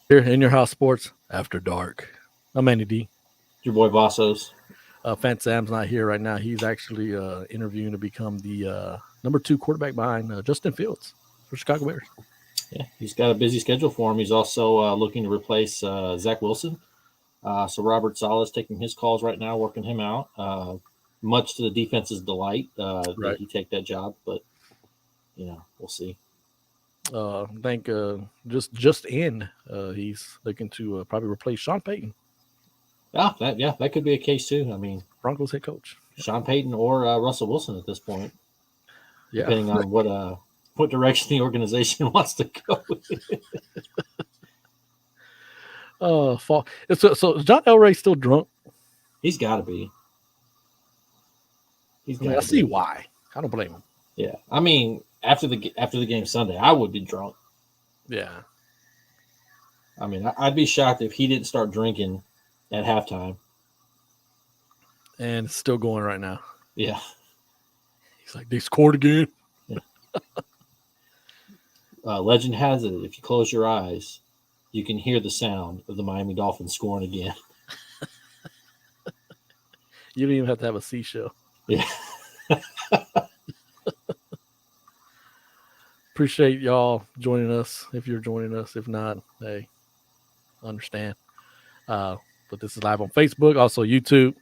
Here in your house sports after dark. I'm Andy D. Your boy Vassos. Fant Sam's not here right now. He's actually interviewing to become the number 2 quarterback behind Justin Fields for Chicago Bears. Yeah, he's got a busy schedule for him. He's also looking to replace Zach Wilson. So Robert Sala's taking his calls right now, working him out. Much to the defense's delight that he take that job, but we'll see. I think just in he's looking to probably replace Sean Payton. That could be a case too. I mean, Broncos head coach Sean Payton or Russell Wilson at this point, depending on what direction the organization wants to go. So is John Elway still drunk? He's got to be. I see why. I don't blame him. Yeah, I mean, after the game Sunday, I would be drunk. Yeah. I mean, I'd be shocked if he didn't start drinking at halftime. And it's still going right now. Yeah. He's like, they scored again. Yeah. Legend has it, if you close your eyes, you can hear the sound of the Miami Dolphins scoring again. You don't even have to have a seashell. Yeah. Appreciate y'all joining us. If you're joining us, if not, hey, understand. But this is live on Facebook, also YouTube.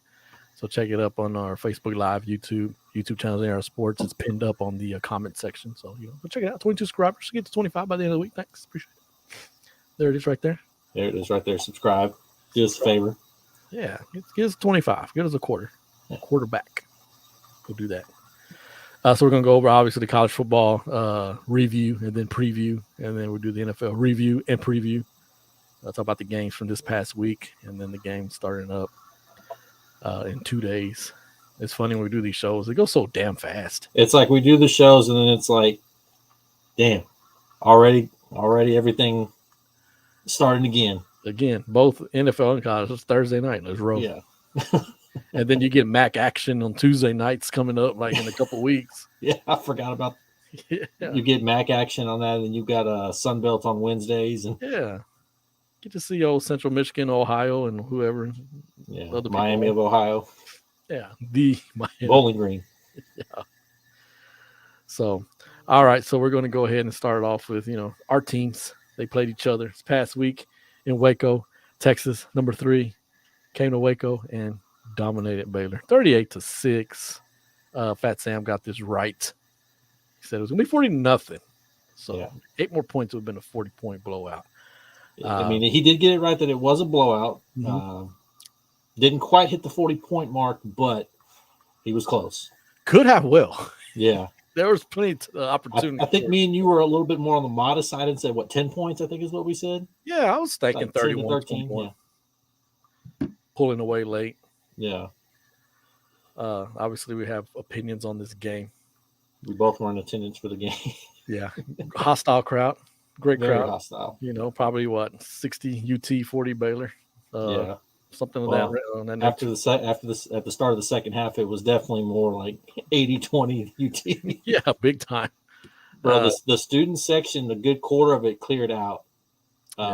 So check it up on our Facebook Live, YouTube channel, AR Sports. It's pinned up on the comment section. So go check it out. 22 subscribers. Get to 25 by the end of the week. Thanks. Appreciate it. There it is right there. There it is right there. Subscribe. Do us a favor. Yeah. Give us 25. Give us a quarter. A quarter back. Go do that. So we're going to go over, obviously, the college football review and then preview. And then we'll do the NFL review and preview. Talk about the games from this past week. And then the game starting up in 2 days. It's funny when we do these shows. They go so damn fast. It's like we do the shows and then it's like, damn, already everything starting again. Again, both NFL and college. It's Thursday night. Let's roll. Yeah. And then you get MAC action on Tuesday nights coming up like in a couple weeks. Yeah, I forgot about You get MAC action on that, and you got Sunbelt on Wednesdays. And get to see old Central Michigan, Ohio, and whoever. Yeah, Miami of Ohio. Yeah, the Miami. Bowling Green. Yeah. So, all right. So we're going to go ahead and start off with, our teams. They played each other this past week in Waco, Texas. Number 3 came to Waco and dominated Baylor 38-6. Fat Sam got this right. He said it was going to be 40-0. So 8 more points would have been a 40-point blowout. I mean, he did get it right that it was a blowout. Mm-hmm. Didn't quite hit the 40-point mark, but he was close. Could have well. Yeah. There was plenty of opportunity. I think me and you were a little bit more on the modest side and said, 10 points, I think is what we said? Yeah, I was thinking like 31, 13. Yeah. Pulling away late. Yeah. Obviously, we have opinions on this game. We both were in attendance for the game. Yeah. Hostile crowd. Great Very crowd. Hostile. Probably 60 UT, 40 Baylor. Yeah. Something like that. After the start of the second half, it was definitely more like 80-20 UT. Yeah, big time. Bro, the student section, a good quarter of it cleared out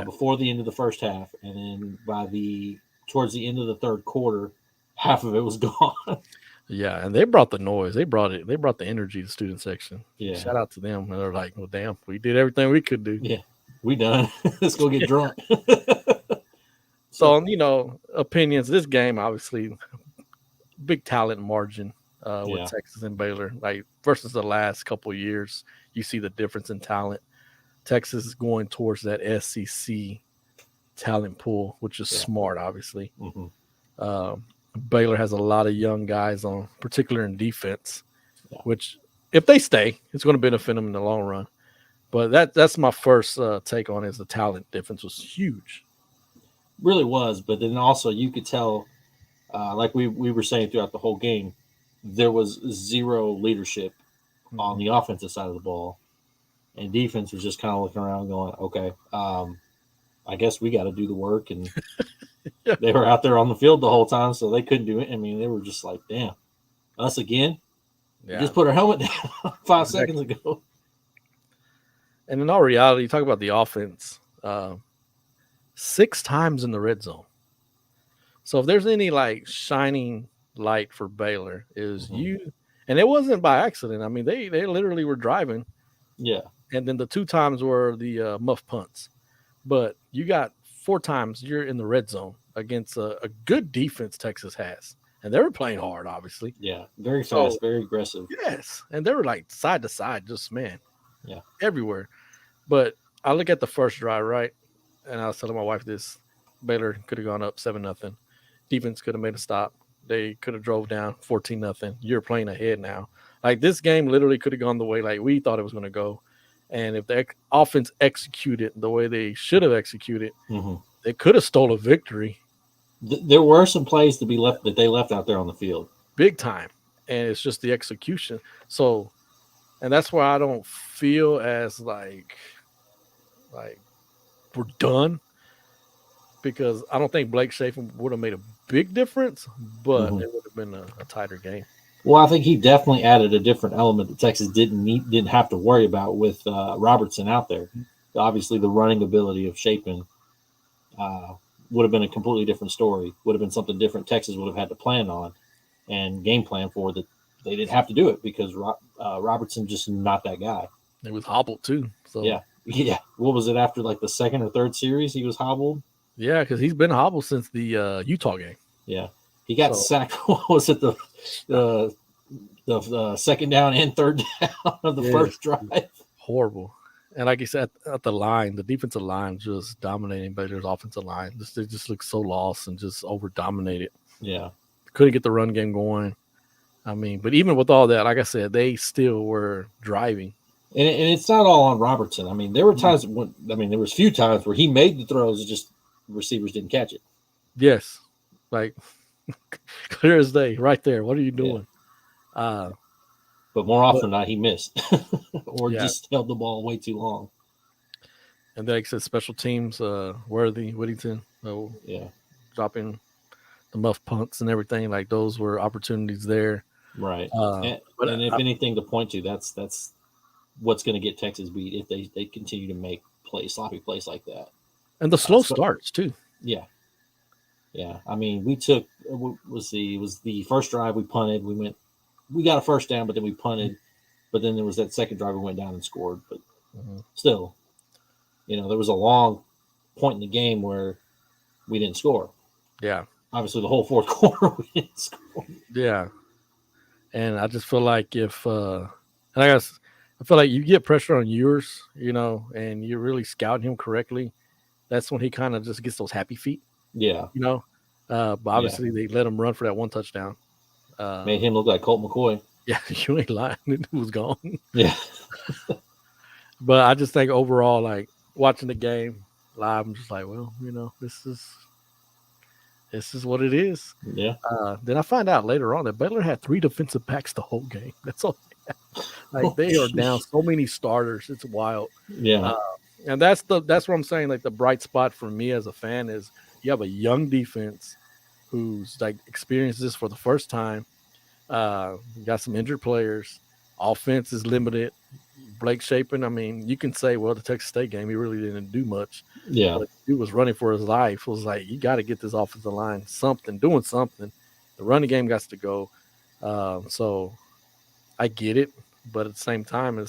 before the end of the first half, and then towards the end of the third quarter, half of it was gone. Yeah, and they brought the noise. They brought it. They brought the energy to the student section. Yeah. Shout out to them. And they're like, well, damn, we did everything we could do. Yeah, we done. Let's go get drunk. So, opinions. This game, obviously, big talent margin with Texas and Baylor. Like versus the last couple of years, you see the difference in talent. Texas is going towards that SEC talent pool, which is smart, obviously. Mm-hmm. Baylor has a lot of young guys on, particularly in defense, which if they stay, it's going to benefit them in the long run. But that's my first take on it, is the talent difference was huge. Really was, but then also you could tell, like we were saying throughout the whole game, there was zero leadership on the offensive side of the ball, and defense was just kind of looking around going, okay, I guess we got to do the work. And they were out there on the field the whole time, so they couldn't do it. I mean, they were just like, damn, us again? Yeah. Just put our helmet down 5 seconds ago. And in all reality, you talk about the offense. 6 times in the red zone. So if there's any like shining light for Baylor, is you, and it wasn't by accident. I mean, they literally were driving, Yeah. and then the 2 times were the muff punts. But you got 4 times you're in the red zone against a good defense Texas has, and they were playing hard, obviously. Yeah. Very So fast, very aggressive. yes, and they were like side to side, just man, Yeah. everywhere. But I look at the first drive, right, and I was telling my wife this: Baylor could have gone up 7-0. Defense could have made a stop. They could have drove down 14-0. You're playing ahead now. Like this game literally could have gone the way like we thought it was going to go. And if the offense executed the way they should have executed, they could have stole a victory. There were some plays to be left that they left out there on the field, big time. And it's just the execution. So, and that's why I don't feel as like we're done, because I don't think Blake Shapen would have made a big difference, but it would have been a tighter game. Well, I think he definitely added a different element that Texas didn't have to worry about with Robertson out there. Obviously, the running ability of Shapen would have been a completely different story. Would have been something different Texas would have had to plan on and game plan for. That they didn't have to do it because Robertson just not that guy. It was hobbled too. So yeah. What was it after like the second or third series? He was hobbled. Yeah, because he's been hobbled since the Utah game. Yeah, he got sacked. What was it, the second down and third down of the first drive? Horrible. And like you said, at the line, the defensive line just dominating Baylor's offensive line. They just look so lost and just over dominated. Yeah, couldn't get the run game going. I mean, but even with all that, like I said, they still were driving. And it's not all on Robertson. I mean, there were times there was a few times where he made the throws, just receivers didn't catch it. Yes, like clear as day, right there. What are you doing? Yeah. But more often than not, he missed or just held the ball way too long. And like I said, special teams, Worthy, Whittington, dropping the muff punts and everything. Like those were opportunities there. Right. And if anything to point to, that's what's going to get Texas beat if they continue to make sloppy plays like that. And the slow starts too. Yeah. Yeah. I mean, we took it was the first drive we punted. We got a first down, but then we punted. But then there was that second drive we went down and scored. But still, there was a long point in the game where we didn't score. Yeah. Obviously, the whole fourth quarter we didn't score. Yeah. And I just feel like I feel like you get pressure on yours, and you're really scouting him correctly. That's when he kind of just gets those happy feet. Yeah. But obviously they let him run for that one touchdown. Made him look like Colt McCoy. Yeah, you ain't lying. It was gone. Yeah. But I just think overall, like watching the game live, I'm just like, well, this is what it is. Yeah. Then I find out later on that Baylor had 3 defensive backs the whole game. That's all they had. Like they are down so many starters. It's wild. Yeah. And that's what I'm saying. Like the bright spot for me as a fan is you have a young defense who's like experienced this for the first time. You got some injured players. Offense is limited. Blake Shapen, I mean, you can say, well, the Texas State game, he really didn't do much. Yeah. But he was running for his life. It was like, you got to get this offensive line doing something. The running game got to go. So I get it. But at the same time,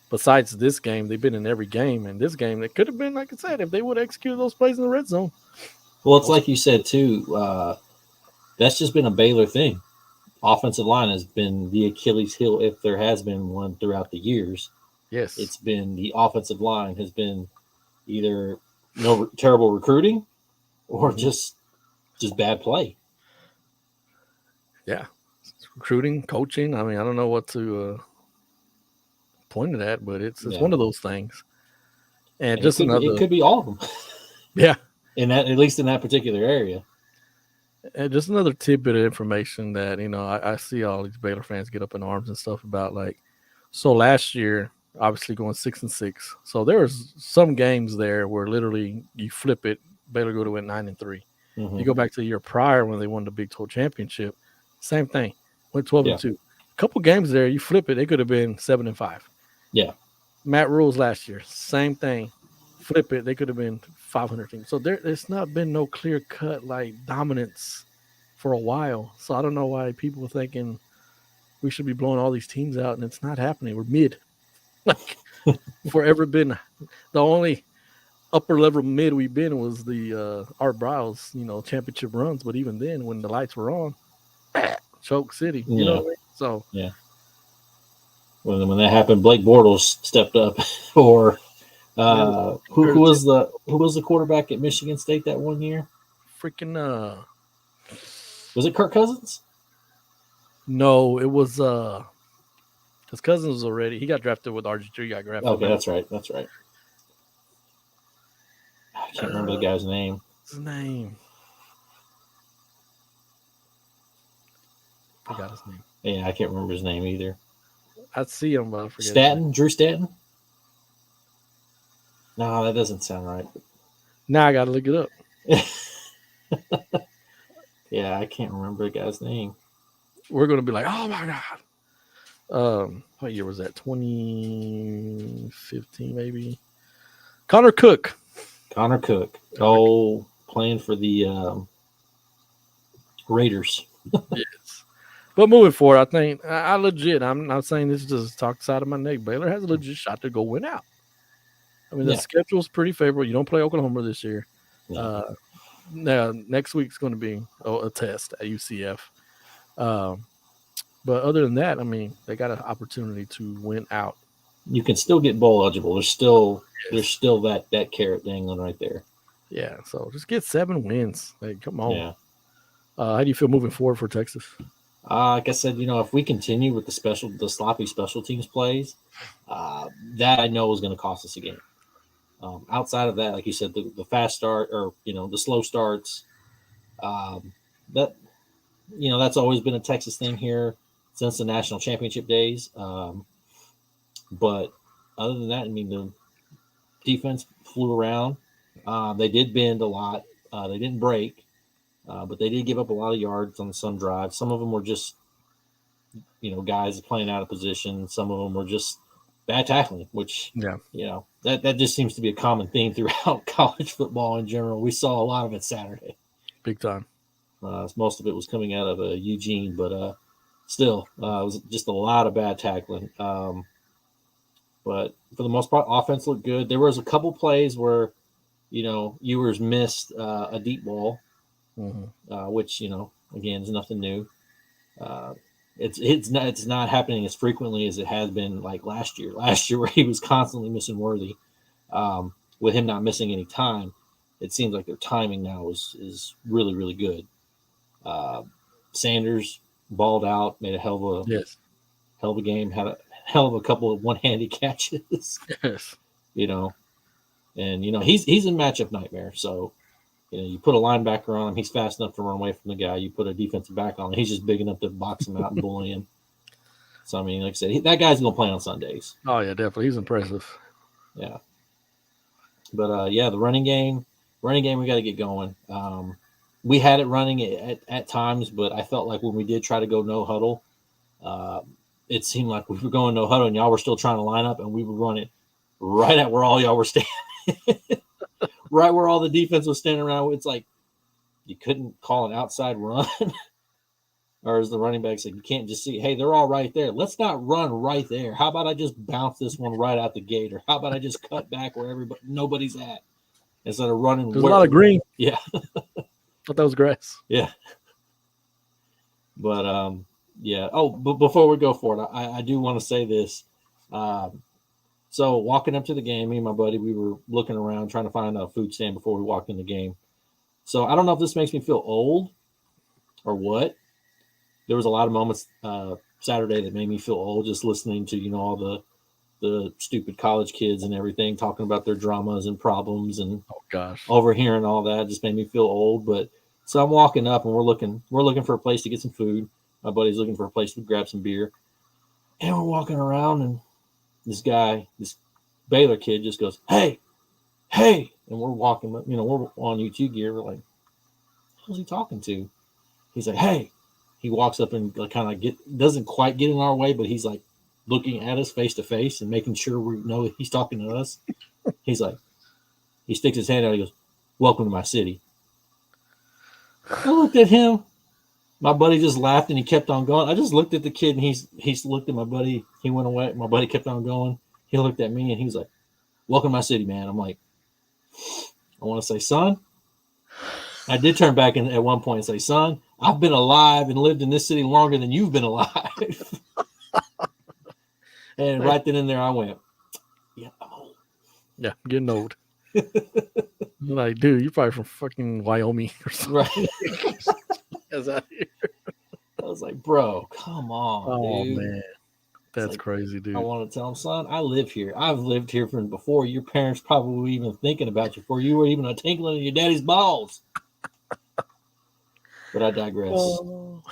besides this game, they've been in every game. And this game, it could have been, like I said, if they would have executed those plays in the red zone. Well, it's like you said, too. That's just been a Baylor thing. Offensive line has been the Achilles heel, if there has been one throughout the years. Yes. It's been the offensive line has been either terrible recruiting or just bad play. Yeah. Recruiting, coaching. I mean, I don't know what to point it at, but it's one of those things. And just it could be all of them. Yeah. At least in that particular area. And just another tidbit of information that, I see all these Baylor fans get up in arms and stuff about, like, so last year, obviously going 6-6. So there was some games there where literally you flip it, Baylor go to win 9-3. Mm-hmm. You go back to the year prior when they won the Big 12 championship, same thing, went 12-2. A couple games there, you flip it, it could have been 7-5. Yeah. Matt Rules last year, same thing, flip it, they could have been 500 teams. So there's not been no clear cut like dominance for a while. So I don't know why people are thinking we should be blowing all these teams out, and it's not happening. We're mid. Like forever been the only upper level mid we've been was the Art Browse, championship runs. But even then, when the lights were on, choke city. You know Yeah. what I mean? So Yeah. When that happened, Blake Bortles stepped up, or who was the quarterback at Michigan State that one year? freaking Was it Kirk Cousins? no, it was his Cousins was already he got drafted with RG3, got drafted. Okay, that's right. I can't remember the guy's name. What's his name? Forgot his name. Yeah, I can't remember his name either. I'd see him, but I forget. Stanton? Drew Stanton? No, that doesn't sound right. Now I gotta look it up. Yeah, I can't remember the guy's name. We're gonna be like, oh my god. What year was that? 2015, maybe. Connor Cook. Oh, playing for the Raiders. Yes. But moving forward, I think I legit. I'm not saying this just talk side of my neck. Baylor has a legit shot to go win out. I mean, the schedule's pretty favorable. You don't play Oklahoma this year. Yeah. Now next week's going to be a test at UCF. But other than that, I mean, they got an opportunity to win out. You can still get bowl eligible. There's still that carrot dangling right there. Yeah, so just get 7 wins. Like, come on. Yeah. How do you feel moving forward for Texas? Like I said, if we continue with the sloppy special teams plays, that I know is going to cost us a game. Outside of that, like you said, the fast start or the slow starts, that's always been a Texas thing here since the national championship days. But other than that, I mean, the defense flew around. They did bend a lot. They didn't break. But they did give up a lot of yards on some drives. Some of them were just, guys playing out of position. Some of them were just bad tackling, which, that just seems to be a common theme throughout college football in general. We saw a lot of it Saturday. Big time. Most of it was coming out of Eugene, but still, it was just a lot of bad tackling. But for the most part, offense looked good. There was a couple plays where, Ewers missed a deep ball. Mm-hmm. Which again is nothing new. It's not happening as frequently as it has been like last year. Last year, where he was constantly missing Worthy, with him not missing any time, it seems like their timing now is really really good. Sanders balled out, made a hell of a game, had a hell of a couple of one-handed catches. Yes, and he's a matchup nightmare. So. You put a linebacker on him, he's fast enough to run away from the guy. You put a defensive back on him, he's just big enough to box him out and bully him. So, I mean, like I said, that guy's going to play on Sundays. Oh, yeah, definitely. He's impressive. Yeah. But, the running game, we got to get going. We had it running at times, but I felt like when we did try to go no huddle, it seemed like we were going no huddle and y'all were still trying to line up, and we were running right at where all y'all were standing. Right where all the defense was standing around. It's like you couldn't call an outside run. Or as the running back said, you can't just see, hey, they're all right there. Let's not run right there. How about I just bounce this one right out the gate? Or how about I just cut back where nobody's at instead of running? There's a lot of green. Yeah. Thought that was grass. Yeah. But, yeah. Oh, but before we go forward, I do want to say this. So walking up to the game, me and my buddy, we were looking around trying to find a food stand before we walked in the game. So I don't know if this makes me feel old or what. There was a lot of moments Saturday that made me feel old just listening to, all the stupid college kids and everything talking about their dramas and problems and overhearing all that just made me feel old. But so I'm walking up and we're looking for a place to get some food. My buddy's looking for a place to grab some beer. And we're walking around and this Baylor kid just goes, hey, and we're walking, we're on UT gear. We're like, who's he talking to? He's like, hey. He walks up and kind of doesn't quite get in our way, but he's like looking at us face to face and making sure we know he's talking to us. He's like, He sticks his hand out. He goes, "Welcome to my city." I looked at him. My buddy just laughed and he kept on going. I just looked at the kid and he's looked at my buddy. He went away. My buddy kept on going. He looked at me and he was like, "Welcome to my city, man." I'm like, I want to say, "Son." I did turn back at one point and say, "Son, I've been alive and lived in this city longer than you've been alive." And right then and there, I went, "Yeah, I'm old." Yeah, getting old. Like, dude, you're probably from fucking Wyoming or something. Right. I was like, "Bro, come on, dude." Man. That's like, crazy, dude. I want to tell him, "Son, I live here. I've lived here from before your parents probably were even thinking about you, before you were even a tinkling in your daddy's balls." But I digress. Oh.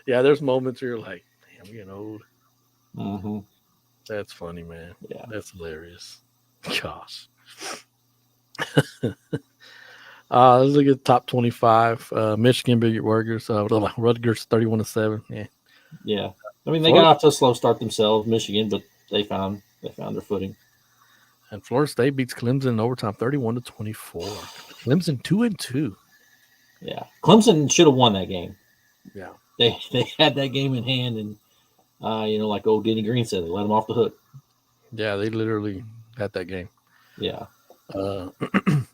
Yeah, there's moments where you're like, "Damn, I'm getting old." Mm-hmm. That's funny, man. Yeah, that's hilarious. Gosh. Let's look at top 25. Michigan beat Rutgers. Rutgers 31-7. Yeah. Yeah. I mean, they got off to a slow start themselves, Michigan, but they found their footing. And Florida State beats Clemson in overtime 31-24. Clemson 2-2. Yeah. Clemson should have won that game. Yeah. They had that game in hand, and like old Denny Green said, they let them off the hook. Yeah, they literally had that game. Yeah.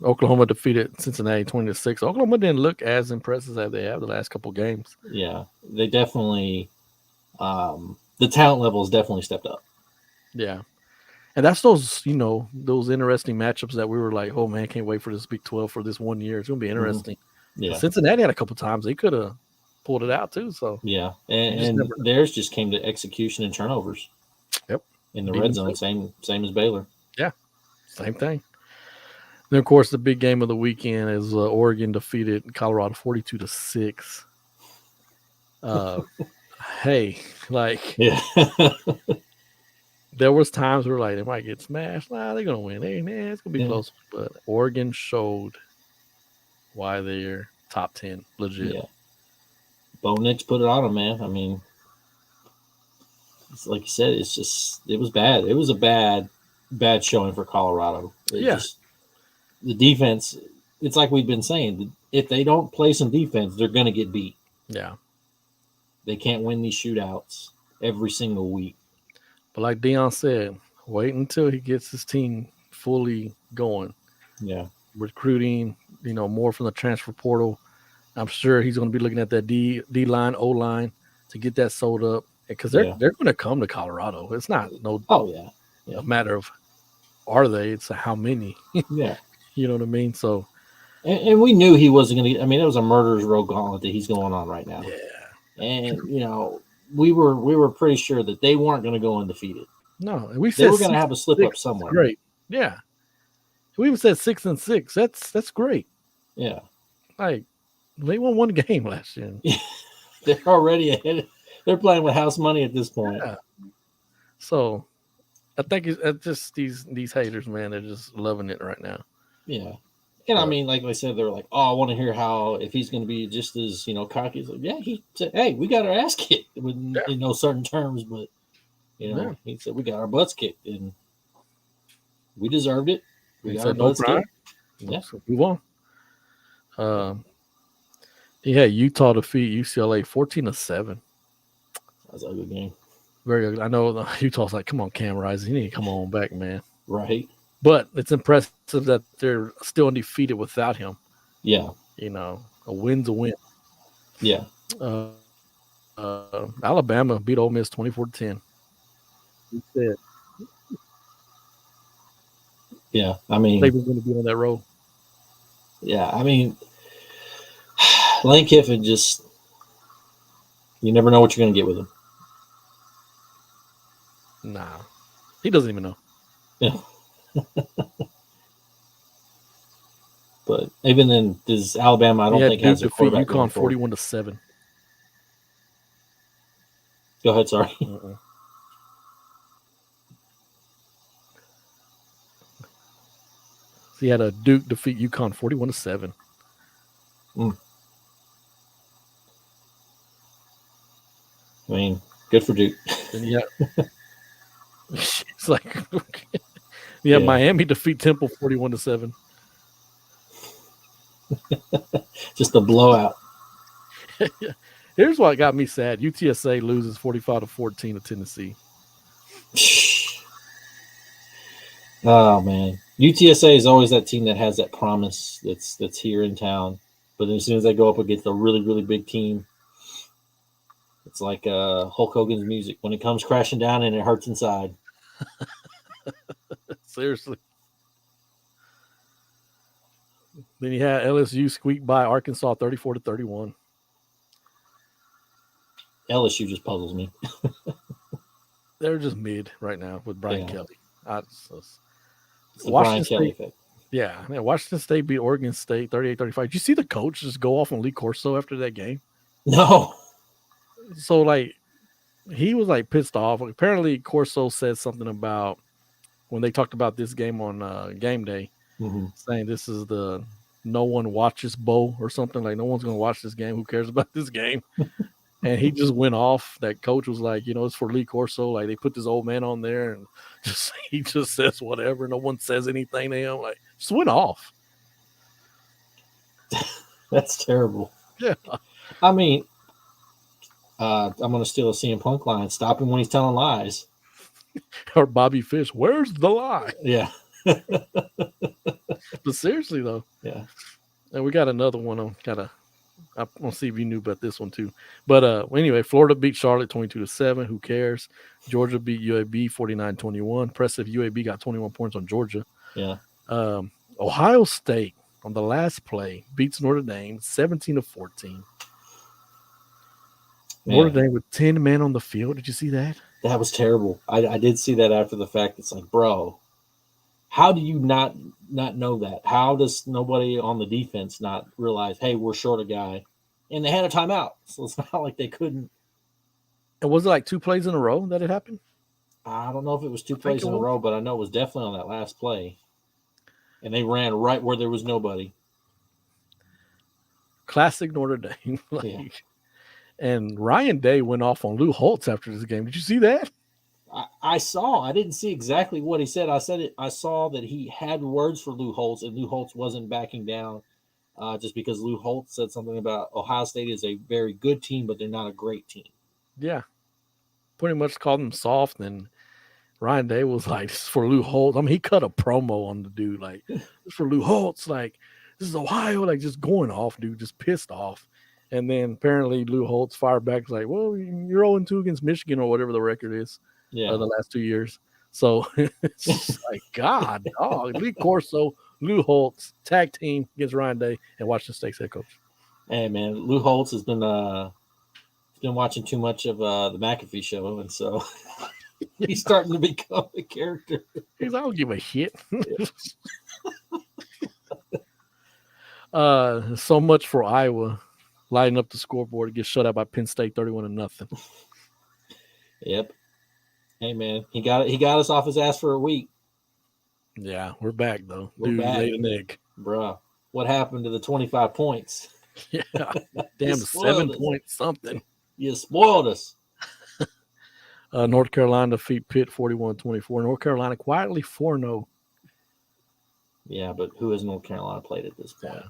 Oklahoma defeated Cincinnati 20-6. Oklahoma didn't look as impressive as they have the last couple games. Yeah, they definitely the talent level has definitely stepped up. Yeah. And that's those interesting matchups that we were like, oh man, can't wait for this Big 12 for this 1 year. It's gonna be interesting. Mm-hmm. Yeah. Cincinnati had a couple times they could have pulled it out too. So yeah. And theirs just came to execution and turnovers. Yep. In the red zone, same as Baylor. Yeah. Same thing. Then, of course, the big game of the weekend is Oregon defeated Colorado 42-6. Hey, like, yeah, there was times where like they might get smashed. Nah, they're gonna win. It's gonna be close. But Oregon showed why they're top 10, legit. Yeah, Bo Nix put it on them, man. I mean, it's like you said, it was bad. It was a bad showing for Colorado. The defense, it's like we've been saying, if they don't play some defense, they're going to get beat. Yeah. They can't win these shootouts every single week. But like Deion said, wait until he gets his team fully going. Yeah. Recruiting, more from the transfer portal. I'm sure he's going to be looking at that D-line, O-line to get that sold up. Because they're going to come to Colorado. It's not a matter of are they, it's how many. Yeah. You know what I mean? So, and we knew he wasn't going to. I mean, it was a murderer's row gauntlet that he's going on right now. Yeah, and we were pretty sure that they weren't going to go undefeated. No, and we said they were going to have a slip up somewhere. Great, yeah. We even said 6-6. That's great. Yeah, like they won one game last year. They're already ahead. They're playing with house money at this point. Yeah. So, I think it's just these haters, man. They're just loving it right now. Yeah. And I mean, like I said, they're like, "Oh, I want to hear how if he's going to be just as cocky." He's like, yeah, he said, "Hey, we got our ass kicked in certain terms, but he said we got our butts kicked and we deserved it. We got our butts kicked." Yeah, so we won. Yeah, Utah defeat UCLA 14-7. That's a good game. Very good. I know Utah's like, come on, Cam Rising, you need to come on back, man. Right. But it's impressive that they're still undefeated without him. Yeah. A win's a win. Yeah. Alabama beat Ole Miss 24-10. Yeah, I mean, they were going to be on that road. Yeah, I mean, Lane Kiffin you never know what you're going to get with him. Nah, he doesn't even know. Yeah. But even then, does Alabama? I don't think has a quarterback. UConn 41-7. Go ahead. Sorry. So he had a Duke defeat UConn 41-7. I mean, good for Duke. Yeah. It's like, Yeah, Yeah. Miami defeat Temple 41-7. Just a blowout. Here's what got me sad. UTSA loses 45-14 to Tennessee. Oh man, UTSA is always that team that has that promise that's here in town, but then as soon as they go up against a really really big team, it's like Hulk Hogan's music. When it comes crashing down and it hurts inside. Seriously. Then you had LSU squeak by Arkansas 34-31. LSU just puzzles me. They're just mid right now with Brian Yeah. Kelly. It's the Washington Brian Kelly State, effect. yeah, man, Washington State beat Oregon State 38-35. Did you see the coach just go off on Lee Corso after that game? No. So like he was like pissed off. Apparently Corso said something about when they talked about this game on game day, Mm-hmm. saying this is the no one watches bowl or something, like no one's gonna watch this game. Who cares about this game? And he just went off. That coach was like, it's for Lee Corso. Like they put this old man on there and he just says whatever. No one says anything to him. Like just went off. That's terrible. Yeah. I mean, I'm going to steal a CM Punk line. Stop him when he's telling lies. Or Bobby Fish, where's the lie? Yeah. But seriously though, Yeah. and we got another one on I want to see if you knew about this one too. But anyway, Florida beat Charlotte 22-7. Who cares? Georgia beat UAB 49-21. Impressive. UAB got 21 points on Georgia. Yeah. Ohio State on the last play beats Notre Dame 17-14. Notre Dame with 10 men on the field. Did you see that? That was terrible. I did see that after the fact. It's like, bro, how do you not know that? How does nobody on the defense not realize, hey, we're short a guy? And they had a timeout. So it's not like they couldn't. And was it like 2 plays in a row that it happened? I don't know if it was 2 plays in a row, but I know it was definitely on that last play. And they ran right where there was nobody. Classic Notre Dame. And Ryan Day went off on Lou Holtz after this game. Did you see that? I saw. I didn't see exactly what he said. I saw that he had words for Lou Holtz, and Lou Holtz wasn't backing down just because Lou Holtz said something about Ohio State is a very good team, but they're not a great team. Yeah. Pretty much called him soft, and Ryan Day was like, this is for Lou Holtz. I mean, he cut a promo on the dude, like, this is for Lou Holtz. Like, this is Ohio, like, just going off, dude, just pissed off. And then apparently Lou Holtz fired back, like, well, you're 0-2 against Michigan or whatever the record is. The last 2 years. So it's just like, God, dog. Lee Corso, Lou Holtz, tag team against Ryan Day and Washington State's head coach. Hey, man, Lou Holtz has been watching too much of the McAfee show, and so he's starting to become a character. He's like, I don't give a shit. So much for Iowa lighting up the scoreboard to get shut out by Penn State 31-0. Yep. Hey man, he got us off his ass for a week. Yeah, we're back though. We're back. Laid an egg. Bruh. What happened to the 25 points? Yeah. Damn, 7 points something. You spoiled us. North Carolina defeat Pitt 41-24. North Carolina quietly 4-0. Yeah, but who has North Carolina played at this point?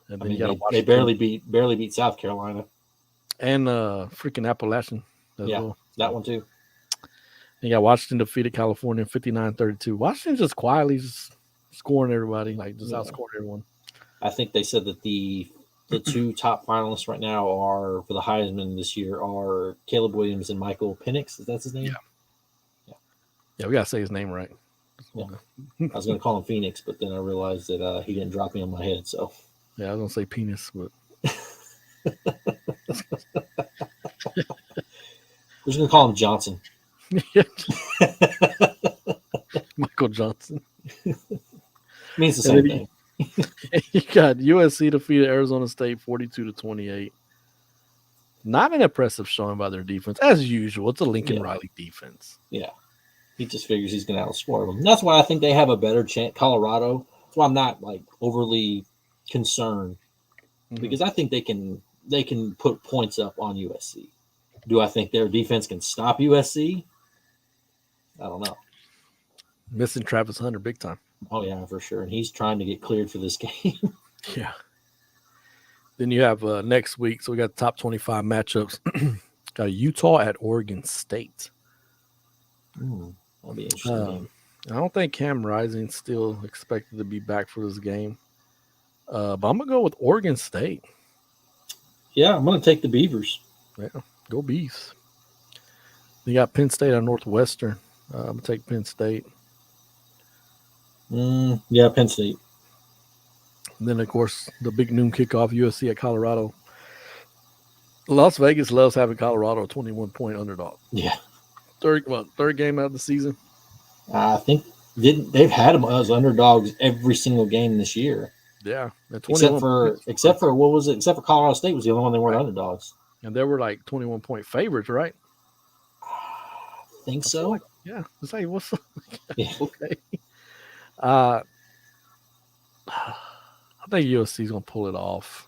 And I mean, they barely beat South Carolina. And freaking Appalachian as well. That one too. You got Washington defeated California 59-32. Washington just quietly just scoring everybody, like just outscoring everyone. I think they said that the 2 top finalists right now are for the Heisman this year are Caleb Williams and Michael Penix. Is that his name? Yeah, we gotta say his name right. Yeah. I was gonna call him Phoenix, but then I realized that he didn't drop me on my head. So yeah, I was gonna say penis, but we're just gonna call him Johnson. Michael Johnson. Means the same thing. You got USC defeated Arizona State 42-28. Not an impressive showing by their defense, as usual. It's a Lincoln Riley defense. Yeah, he just figures he's going to outscore them. And that's why I think they have a better chance. Colorado. That's why I'm not like overly concerned because I think they can put points up on USC. Do I think their defense can stop USC? I don't know. Missing Travis Hunter big time. Oh yeah, for sure. And he's trying to get cleared for this game. Yeah. Then you have next week. So we got the top 25 matchups. Got Utah at Oregon State. That'll be an interesting game. I don't think Cam Rising's still expected to be back for this game. But I'm going to go with Oregon State. Yeah, I'm going to take the Beavers. Yeah, go Beavs. You got Penn State at Northwestern. I'm going to take Penn State. Yeah, Penn State. And then, of course, the big noon kickoff, USC at Colorado. Las Vegas loves having Colorado a 21-point underdog. Yeah. Third game out of the season? I think they've had them as underdogs every single game this year. Yeah. Except for what was it? Except for Colorado State was the only one they weren't underdogs. And they were like 21-point favorites, right? I think so. Yeah. It's like, what's up? Yeah. Okay. I think USC's going to pull it off.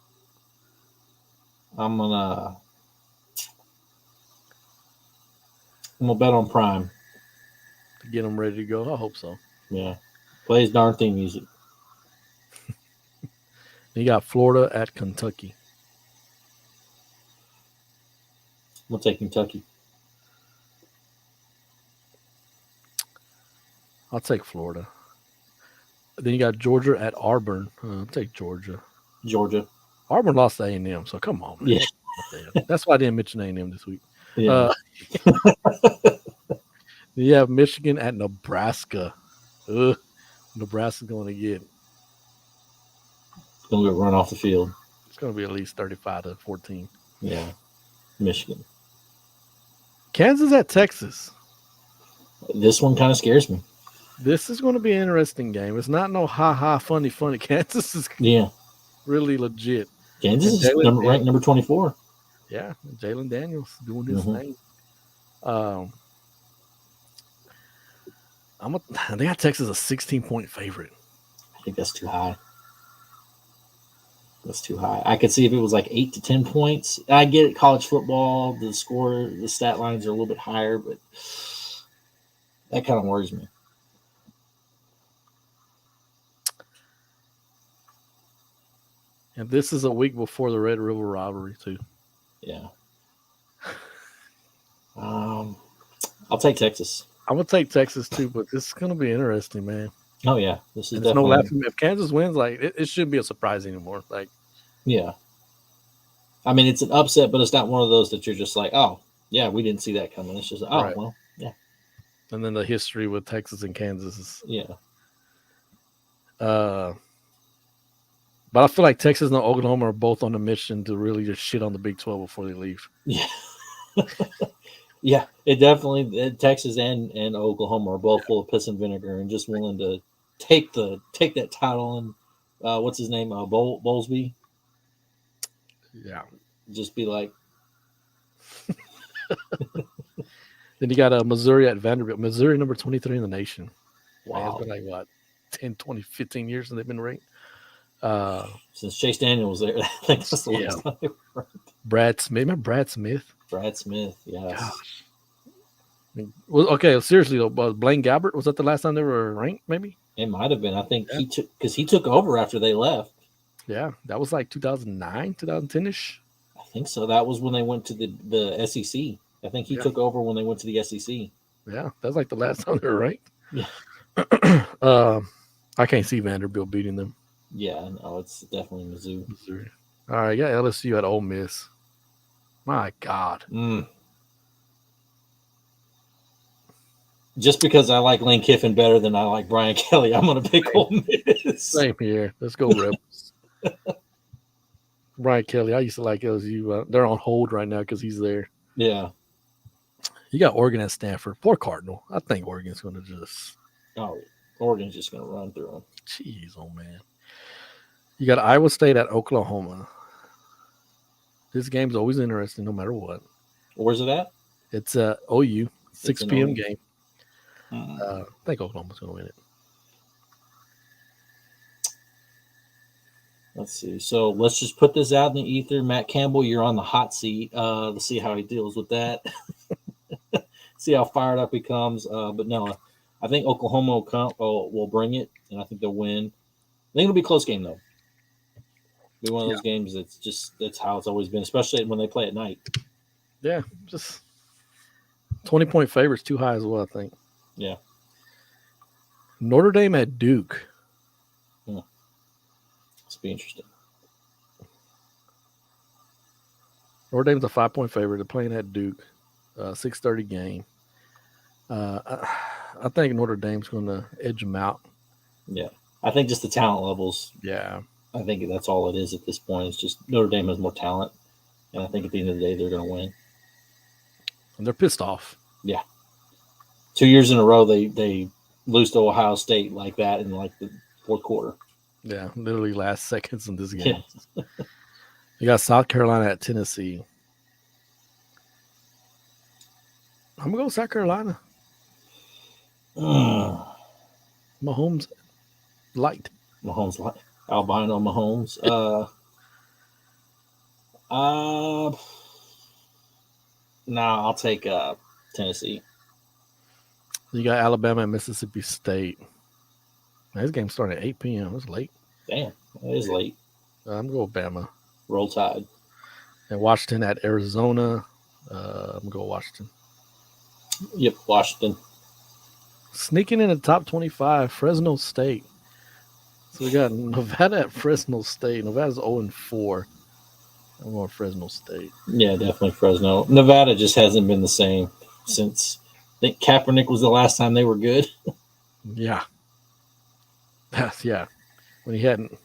I'm gonna bet on Prime to get them ready to go. I hope so. Yeah, play his darn theme music. You got Florida at Kentucky. We'll take Kentucky. I'll take Florida. Then you got Georgia at Auburn. I'll take Georgia. Auburn lost to A&M, so come on, man. Yeah. That's why I didn't mention A&M this week. Yeah. You have Michigan at Nebraska. Nebraska's going to get. It's going to run off the field. It's going to be at least 35-14. Yeah. Michigan. Kansas at Texas. This one kind of scares me. This is going to be an interesting game. It's not no funny. Kansas is really legit. Kansas is ranked number 24. Yeah, Jalen Daniels doing his thing. They got Texas a 16-point favorite. I think that's too high. I could see if it was like 8 to 10 points. I get it, college football, the stat lines are a little bit higher, but that kind of worries me. And this is a week before the Red River rivalry, too. Yeah. I'll take Texas. I'm going to take Texas, too, but this is going to be interesting, man. Oh, yeah. This is definitely. No laughing. If Kansas wins, like, it shouldn't be a surprise anymore. Like, yeah. I mean, it's an upset, but it's not one of those that you're just like, oh, yeah, we didn't see that coming. It's just, well, yeah. And then the history with Texas and Kansas is. Yeah. But I feel like Texas and Oklahoma are both on a mission to really just shit on the Big 12 before they leave. Yeah. Yeah, it definitely Texas and Oklahoma are both full of piss and vinegar and just willing to take that title and what's his name? Bowlesby. Yeah. Just be like. Then you got Missouri at Vanderbilt. Missouri number 23 in the nation. Wow. It's been like 10, 20, 15 years since they've been ranked. Since Chase Daniel was there, I think that's the last time they were ranked. Brad Smith. Remember Brad Smith? Brad Smith, yes. Gosh. Okay, seriously though, Blaine Gabbert, was that the last time they were ranked? Maybe it might have been. I think he took over after they left. Yeah, that was like 2009, 2010ish. I think so. That was when they went to the SEC. I think he took over when they went to the SEC. Yeah, that's like the last time they were ranked. Yeah. I can't see Vanderbilt beating them. Yeah, no, it's definitely Missouri. All right, yeah, LSU at Ole Miss. My God. Just because I like Lane Kiffin better than I like Brian Kelly, I'm going to pick Ole Miss. Same here. Let's go Rebels. Brian Kelly, I used to like LSU. They're on hold right now because he's there. Yeah. You got Oregon at Stanford. Poor Cardinal. I think Oregon's going to just. Oh, Oregon's just going to run through them. Jeez, oh man. You got Iowa State at Oklahoma. This game's always interesting no matter what. Where's it at? It's OU, 6 p.m. game. I think Oklahoma's going to win it. Let's see. So let's just put this out in the ether. Matt Campbell, you're on the hot seat. Let's see how he deals with that. See how fired up he comes. But no, I think Oklahoma will bring it, and I think they'll win. I think it'll be a close game though. Be one of those games that's how it's always been, especially when they play at night. Yeah, just 20-point favorites too high as well, I think. Yeah. Notre Dame at Duke. It's be interesting. Notre Dame's a 5-point favorite. They're playing at Duke. 6:30 game. I think Notre Dame's going to edge them out. Yeah. I think just the talent levels. Yeah. I think that's all it is at this point. It's just Notre Dame has more talent. And I think at the end of the day, they're going to win. And they're pissed off. Yeah. 2 years in a row, they lose to Ohio State like that in like the fourth quarter. Yeah, literally last seconds in this game. Yeah. You got South Carolina at Tennessee. I'm going to go South Carolina. Mahomes light. Mahomes light. Albino Mahomes. No, I'll take Tennessee. You got Alabama and Mississippi State. This game's starting at 8 p.m. It's late. Damn, it is late. I'm going Bama. Roll Tide. And Washington at Arizona. I'm going Washington. Yep, Washington. Sneaking in the top 25, Fresno State. So we got Nevada at Fresno State. Nevada's 0-4. I'm going Fresno State. Yeah, definitely Fresno. Nevada just hasn't been the same since I think Kaepernick was the last time they were good. Yeah. Yeah. When he hadn't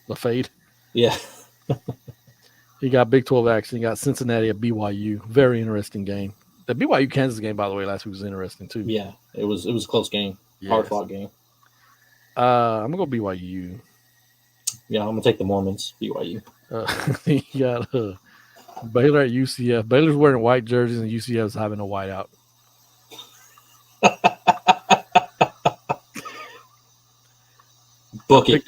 the fade. Yeah. You got Big 12 action. You got Cincinnati at BYU. Very interesting game. The BYU Kansas game, by the way, last week was interesting too. Yeah, it was a close game. Yes. Hard fought game. I'm gonna go BYU. Yeah, I'm gonna take the Mormons. BYU. You got Baylor at UCF. Baylor's wearing white jerseys and UCF's having a whiteout. Book it.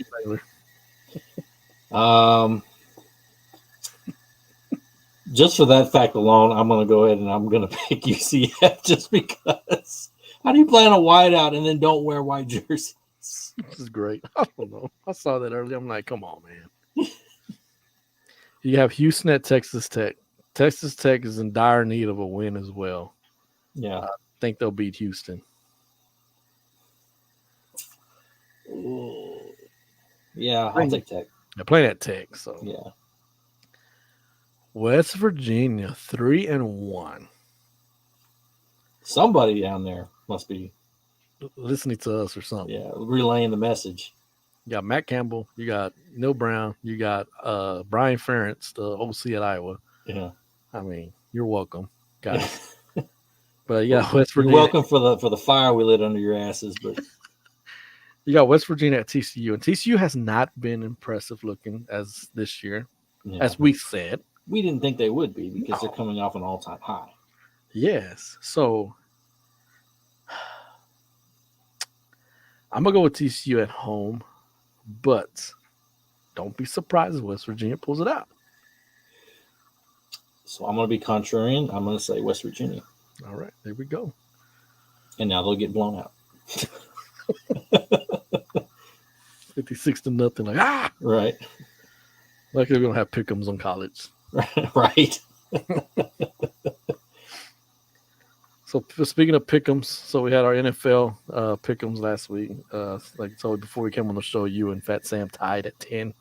Just for that fact alone, I'm going to go ahead and I'm going to pick UCF just because. How do you play on a whiteout and then don't wear white jerseys? This is great. I don't know. I saw that earlier. I'm like, come on, man. You have Houston at Texas Tech. Texas Tech is in dire need of a win as well. Yeah. I think they'll beat Houston. Ooh. Yeah, I'll take Tech. They're playing at Tech, so. Yeah. West Virginia, 3-1. Somebody down there must be listening to us or something. Yeah, relaying the message. You got Matt Campbell. You got Neil Brown. You got Brian Ferentz, the OC at Iowa. Yeah. I mean, you're welcome, guys. But yeah, West Virginia. You're welcome for the fire we lit under your asses. But you got West Virginia at TCU, and TCU has not been impressive looking as this year, as we said. We didn't think they would be because they're coming off an all-time high. Yes. So I'm going to go with TCU at home, but don't be surprised if West Virginia pulls it out. So I'm going to be contrarian. I'm going to say West Virginia. All right. There we go. And now they'll get blown out. 56-0. Like, ah! Right. Like they're going to have pick'ems on college. Right. So speaking of pick'ems, so we had our NFL pick'ems last week. Like so, before we came on the show, you and Fat Sam tied at 10.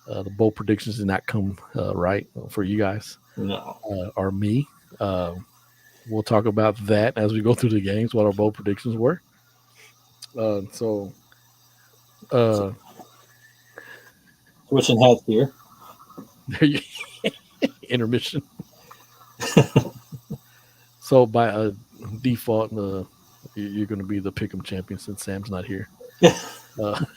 The bowl predictions did not come right for you guys. No. Or me. We'll talk about that as we go through the games. What our bowl predictions were. Switching hats here. There you intermission. So by default, you're going to be the pick'em champion since Sam's not here. But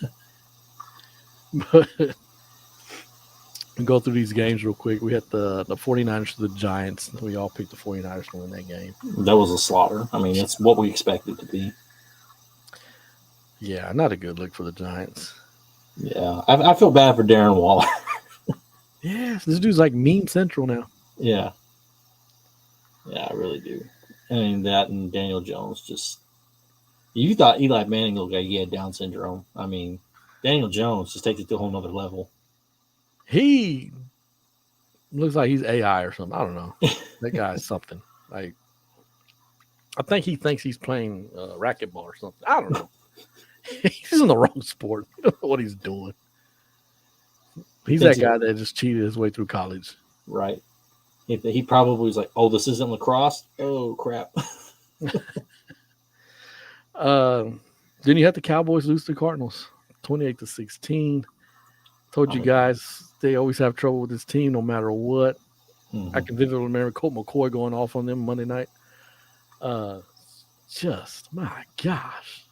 go through these games real quick. We had the 49ers to the Giants. We all picked the 49ers to win that game. That was a slaughter. I mean, it's what we expected to be. Yeah, not a good look for the Giants. Yeah, I feel bad for Darren Waller. Yeah, this dude's like meme central now. Yeah. Yeah, I really do. I mean, that and Daniel Jones just You thought Eli Manning looked like he had Down syndrome. I mean, Daniel Jones just takes it to a whole nother level. He looks like he's AI or something. I don't know. That guy's something. Like, I think he thinks he's playing racquetball or something. I don't know. He's in the wrong sport. He don't know what he's doing. He's that guy that just cheated his way through college. Right. He probably was like, oh, this isn't lacrosse? Oh, crap. Then you had the Cowboys lose to the Cardinals 28-16. Told you guys they always have trouble with this team no matter what. I can vividly remember Colt McCoy going off on them Monday night. Just, my gosh.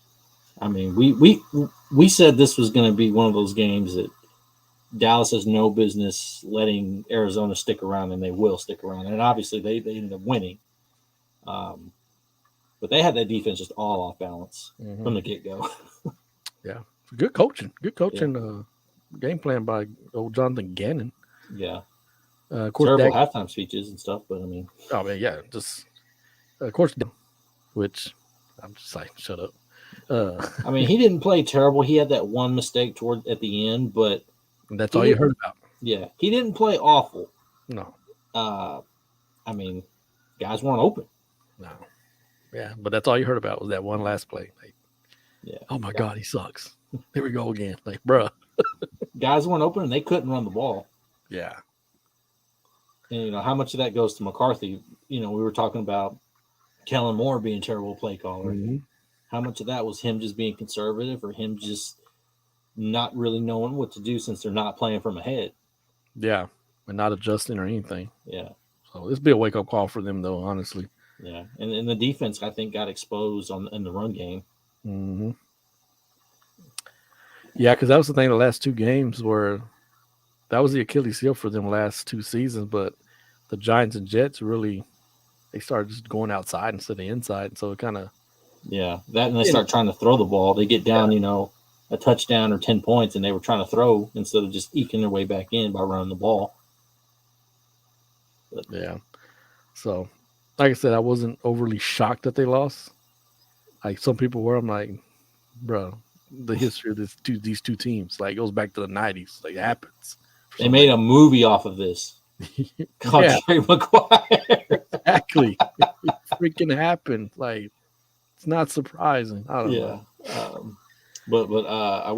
I mean, we said this was going to be one of those games that Dallas has no business letting Arizona stick around, and they will stick around. And obviously, they ended up winning. But they had that defense just all off balance from the get-go. Yeah. Good coaching. Good coaching game plan by old Jonathan Gannon. Yeah. Of course, terrible halftime speeches and stuff, but I mean. Oh, man, yeah. Just, of course, which I'm just like, shut up. I mean, he didn't play terrible. He had that one mistake at the end, but that's all you heard about. Yeah, he didn't play awful. No. I mean, guys weren't open. No. Yeah, but that's all you heard about was that one last play. Like, yeah. Oh my God, he sucks. Here we go again. Like, bruh. Guys weren't open and they couldn't run the ball. Yeah. And how much of that goes to McCarthy? We were talking about Kellen Moore being a terrible play caller. Mm-hmm. How much of that was him just being conservative or him just not really knowing what to do since they're not playing from ahead? Yeah, and not adjusting or anything. Yeah. So this be a wake-up call for them, though, honestly. Yeah, and the defense, I think, got exposed in the run game. Mm-hmm. Yeah, because that was the thing the last two games were that was the Achilles heel for them last two seasons, but the Giants and Jets really they started just going outside instead of inside, so it kind of that and they start trying to throw the ball. They get down, a touchdown or 10 points, and they were trying to throw instead of just eking their way back in by running the ball. But, yeah, so like I said, I wasn't overly shocked that they lost. Like some people were, I'm like, bro, the history of these two teams like goes back to the 90s. Like it happens. They made a movie off of this. Called Jerry Maguire. Exactly. It freaking happened. Like it's not surprising. I don't know. But I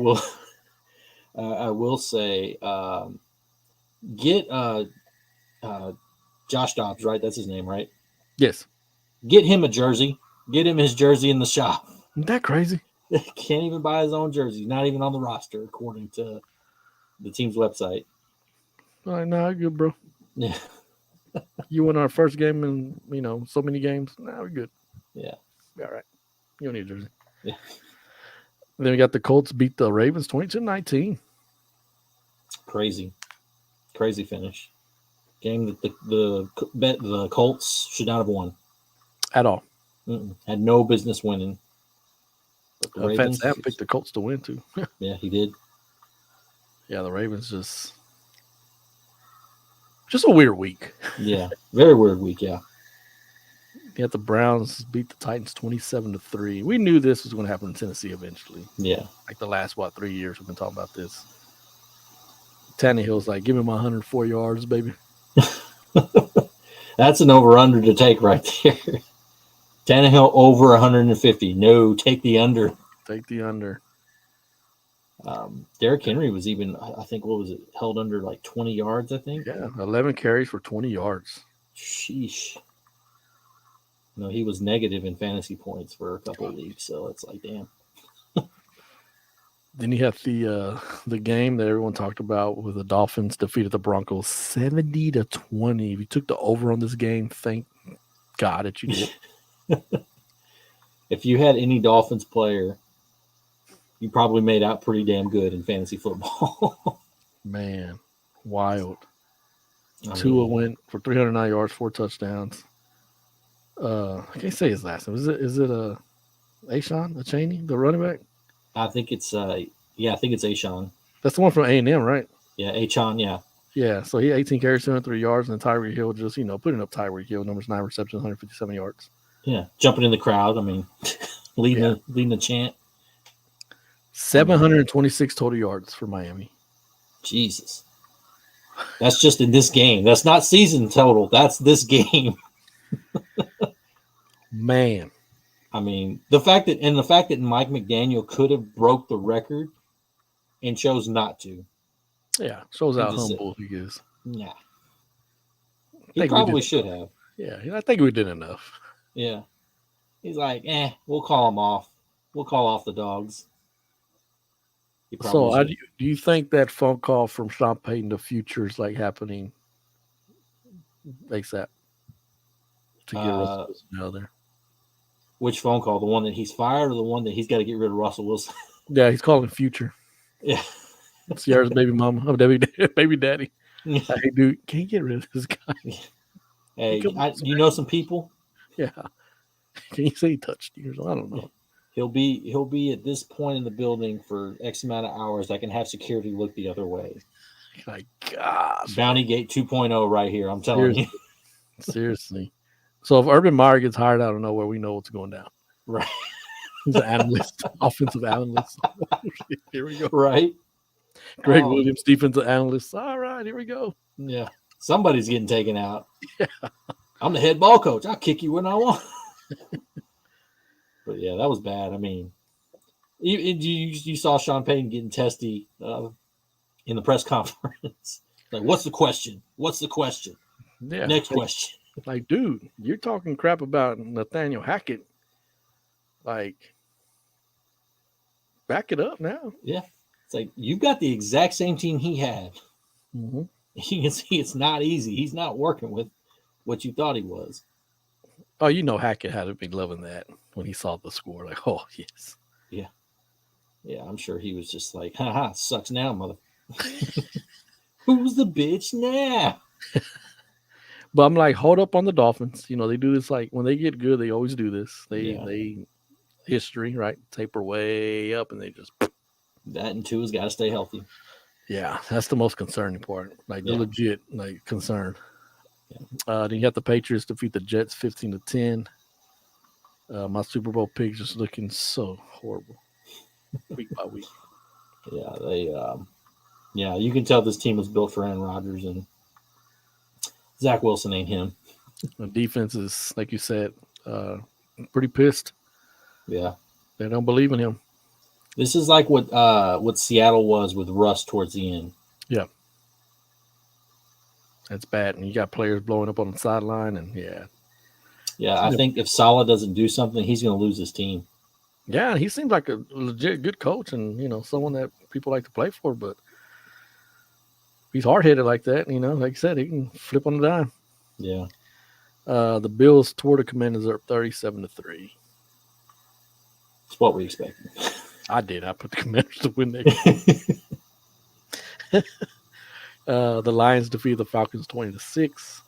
will say get Josh Dobbs, right? That's his name, right? Yes. Get him a jersey. Get him his jersey in the shop. Isn't that crazy? Can't even buy his own jersey. Not even on the roster, according to the team's website. All right, nah, good, bro. Yeah. You won our first game in, so many games. Nah, we're good. Yeah. All right. You don't need a jersey. Yeah. Then we got the Colts beat the Ravens 22-19. Crazy finish. Game that the Colts should not have won at all. Had no business winning. But the Ravens picked the Colts to win too. Yeah, he did. Yeah, the Ravens just a weird week. Yeah, very weird week. Yeah. You had the Browns beat the Titans 27-3. We knew this was going to happen in Tennessee eventually. Yeah. Like the last 3 years we've been talking about this. Tannehill's like, give me my 104 yards, baby. That's an over-under to take right there. Tannehill over 150. No, take the under. Take the under. Derrick Henry was even, I think, what was it, held under like 20 yards, I think? Yeah, 11 carries for 20 yards. Sheesh. No, he was negative in fantasy points for a couple of leagues, so it's like, damn. Then you have the game that everyone talked about with the Dolphins defeated the Broncos 70-20. If you took the over on this game, thank God that you did. If you had any Dolphins player, you probably made out pretty damn good in fantasy football. Man, wild. Tua went for 309 yards, 4 touchdowns. I can't say his last name. Is it Achane, the running back? I think it's Achane. That's the one from A&M, right? Yeah, Achane, yeah. Yeah, so he had 18 carries, 203 yards, and Tyreek Hill just, putting up Tyreek Hill, numbers 9 receptions, 157 yards. Yeah, jumping in the crowd. I mean, leading the chant. 726 total yards for Miami. Jesus. That's just in this game. That's not season total. That's this game. Man. I mean, the fact that Mike McDaniel could have broke the record and chose not to. Yeah, shows how humble he is. Yeah. He probably should have. Yeah, I think we did enough. Yeah. He's like, we'll call him off. We'll call off the dogs. So, do you think that phone call from Sean Payton, the future, is like happening ASAP to get Russell Wilson out of there? Which phone call? The one that he's fired, or the one that he's got to get rid of Russell Wilson? Yeah, he's calling future. Yeah, Sierra's baby mama, baby daddy. Yeah. Hey, dude, can't you get rid of this guy? Hey, you know some people? Yeah. Can you say he touched you? I don't know. He'll be at this point in the building for X amount of hours. I can have security look the other way. My gosh. Bounty Gate 2.0 right here. I'm telling you. Seriously. So if Urban Meyer gets hired out of nowhere, we know what's going down. Right. He's an analyst, offensive analyst. Here we go. Right. Greg Williams, defensive analyst. All right, here we go. Yeah. Somebody's getting taken out. Yeah. I'm the head ball coach. I'll kick you when I want. But yeah, that was bad. I mean, you saw Sean Payton getting testy in the press conference. Like, what's the question? What's the question? Yeah. Next question. Like, dude, you're talking crap about Nathaniel Hackett. Like, back it up now. Yeah. It's like, you've got the exact same team he had. Mm-hmm. You can see it's not easy. He's not working with what you thought he was. Oh, you know Hackett had to be loving that when he saw the score. Like, oh, yes. Yeah. Yeah, I'm sure he was just like, haha, sucks now, mother. Who's the bitch now? But I'm like, hold up on the Dolphins. You know, they do this like when they get good, they always do this. They history, right? Taper way up and they just that and Tua's got to stay healthy. Yeah, that's the most concerning part. Like the legit like concern. Yeah. Then you got the Patriots defeat the Jets 15-10. My Super Bowl pick just looking so horrible week by week. Yeah, you can tell this team was built for Aaron Rodgers, and Zach Wilson ain't him. The defense is, like you said, pretty pissed. Yeah, they don't believe in him. This is like what Seattle was with Russ towards the end. Yeah. That's bad. And you got players blowing up on the sideline. And Yeah, I think if Saleh doesn't do something, he's going to lose his team. Yeah, he seems like a legit good coach and, you know, someone that people like to play for. But he's hard-headed like that. You know, like you said, he can flip on a dime. Yeah. The Bills toward the Commanders are 37-3. It's what we expected. I did. I put the Commanders to win that game. The Lions defeat the Falcons 20-6.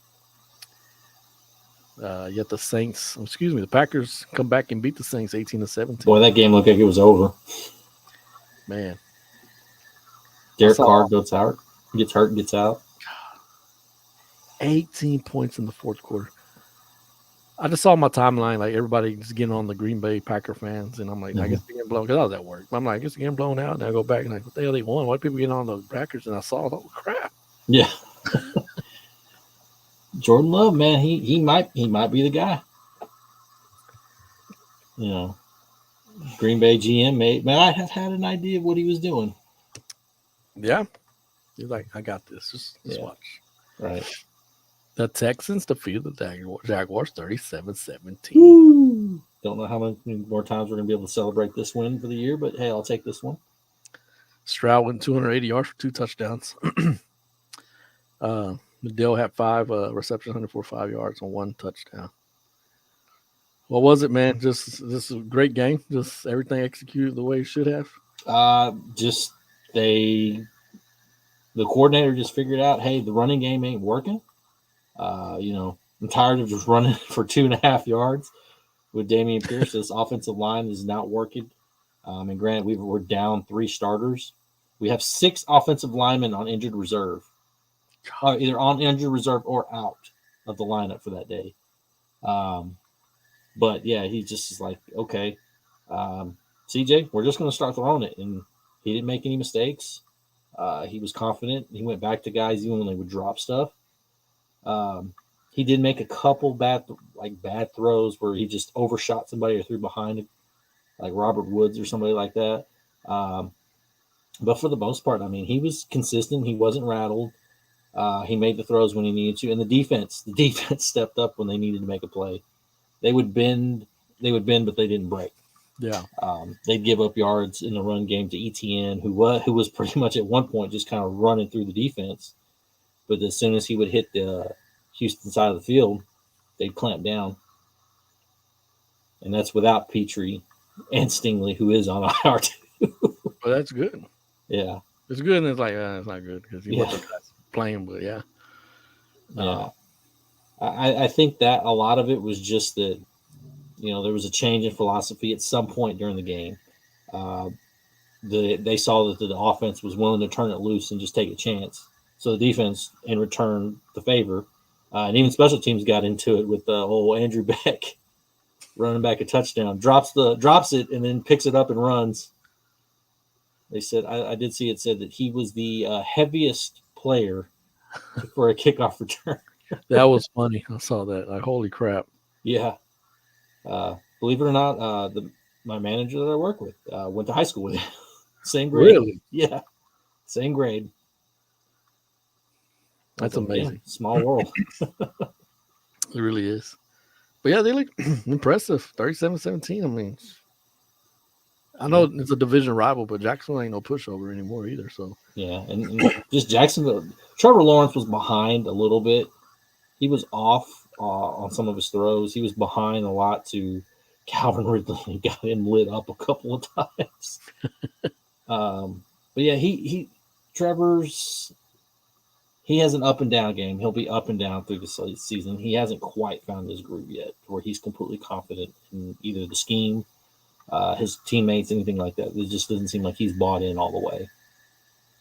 Yet the Packers come back and beat the Saints 18-17. Boy, that game looked like it was over. Man. Derek Carr gets hurt, gets out. 18 points in the fourth quarter. I just saw my timeline, like everybody just getting on the Green Bay Packer fans, and I'm like, I guess they're getting blown because I was at work. I'm like, I guess they're getting blown out, and I go back and like, what the hell they won? Why are people getting on the Packers? And I saw, oh crap. Yeah. Jordan Love, man, he might be the guy. You know, Green Bay GM might have had an idea of what he was doing. Yeah. He's like, I got this. Just watch. Right. The Texans defeated the Jaguars 37-17. Don't know how many more times we're going to be able to celebrate this win for the year, but hey, I'll take this one. Stroud went 280 yards for 2 touchdowns. Medill had 5 receptions, 145 yards, and 1 touchdown. What was it, man? Just a great game. Just everything executed the way it should have. The coordinator just figured out, hey, the running game ain't working. I'm tired of just running for 2.5 yards with Dameon Pierce. This offensive line is not working. And granted, we're down 3 starters. We have 6 offensive linemen on injured reserve, either on injured reserve or out of the lineup for that day. But yeah, he just is like, okay, CJ, we're just going to start throwing it. And he didn't make any mistakes. He was confident. He went back to guys even when they would drop stuff. He did make a couple bad throws where he just overshot somebody or threw behind, like Robert Woods or somebody like that. But for the most part, I mean, he was consistent. He wasn't rattled. He made the throws when he needed to, and the defense stepped up when they needed to make a play. They would bend, but they didn't break. Yeah. They'd give up yards in the run game to ETN, who was pretty much at one point just kind of running through the defense. But as soon as he would hit the Houston side of the field, they'd clamp down. And that's without Petrie and Stingley, who is on IR too. But that's good. Yeah. It's good, and it's like, it's not good because he wasn't playing, but yeah. Yeah. I think that a lot of it was just that, there was a change in philosophy at some point during the game. They saw that the offense was willing to turn it loose and just take a chance. So the defense, in return, the favor. And even special teams got into it with the old Andrew Beck running back a touchdown. Drops it and then picks it up and runs. They said, I did see it said that he was the heaviest player for a kickoff return. That was funny. I saw that. Like, holy crap. Yeah. Believe it or not, my manager that I work with went to high school with him. Same grade. Really? Yeah. Same grade. That's amazing. Yeah, small world. It really is. But yeah, they look impressive. 37-17. I mean, I know it's a division rival, but Jacksonville ain't no pushover anymore either. So yeah, and just Jacksonville. Trevor Lawrence was behind a little bit. He was off on some of his throws. He was behind a lot to Calvin Ridley. He got him lit up a couple of times. But yeah, Trevor's. He has an up and down game. He'll be up and down through the season. He hasn't quite found his groove yet, where he's completely confident in either the scheme, his teammates, anything like that. It just doesn't seem like he's bought in all the way.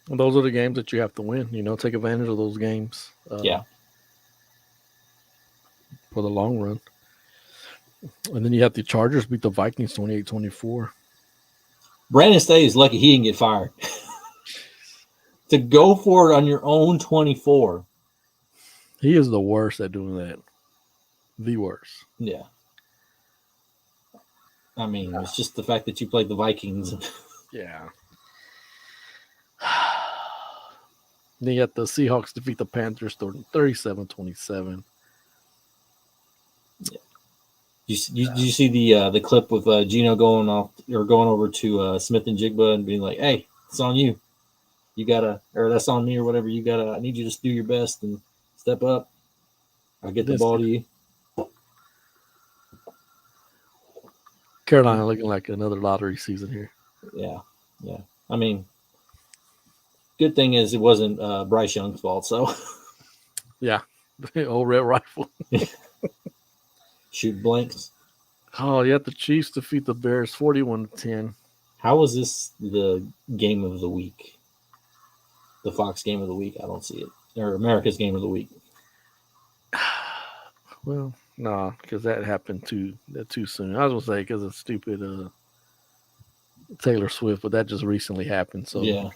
And those are the games that you have to win. Take advantage of those games. Yeah. For the long run. And then you have the Chargers beat the Vikings 28-24. Brandon Staley is lucky he didn't get fired. To go for it on your own 24. He is the worst at doing that. The worst. Yeah. I mean, it's just the fact that you played the Vikings. Yeah. Then you got the Seahawks defeat the Panthers 37-27. Yeah. Did you see the clip with Gino going over to Smith and Jigba and being like, "Hey, it's on you. You gotta, or that's on me or whatever. You gotta. I need you to do your best and step up. I'll get the ball to you." Carolina looking like another lottery season here. Yeah. I mean, good thing is it wasn't Bryce Young's fault. So, yeah, old red rifle. Shoot blanks. Oh, yeah, the Chiefs defeat the Bears 41-10. How was this the game of the week? The Fox game of the week? I don't see it. Or America's game of the week. Well, no, because that happened too soon. I was going to say because of stupid Taylor Swift, but that just recently happened. So, yeah.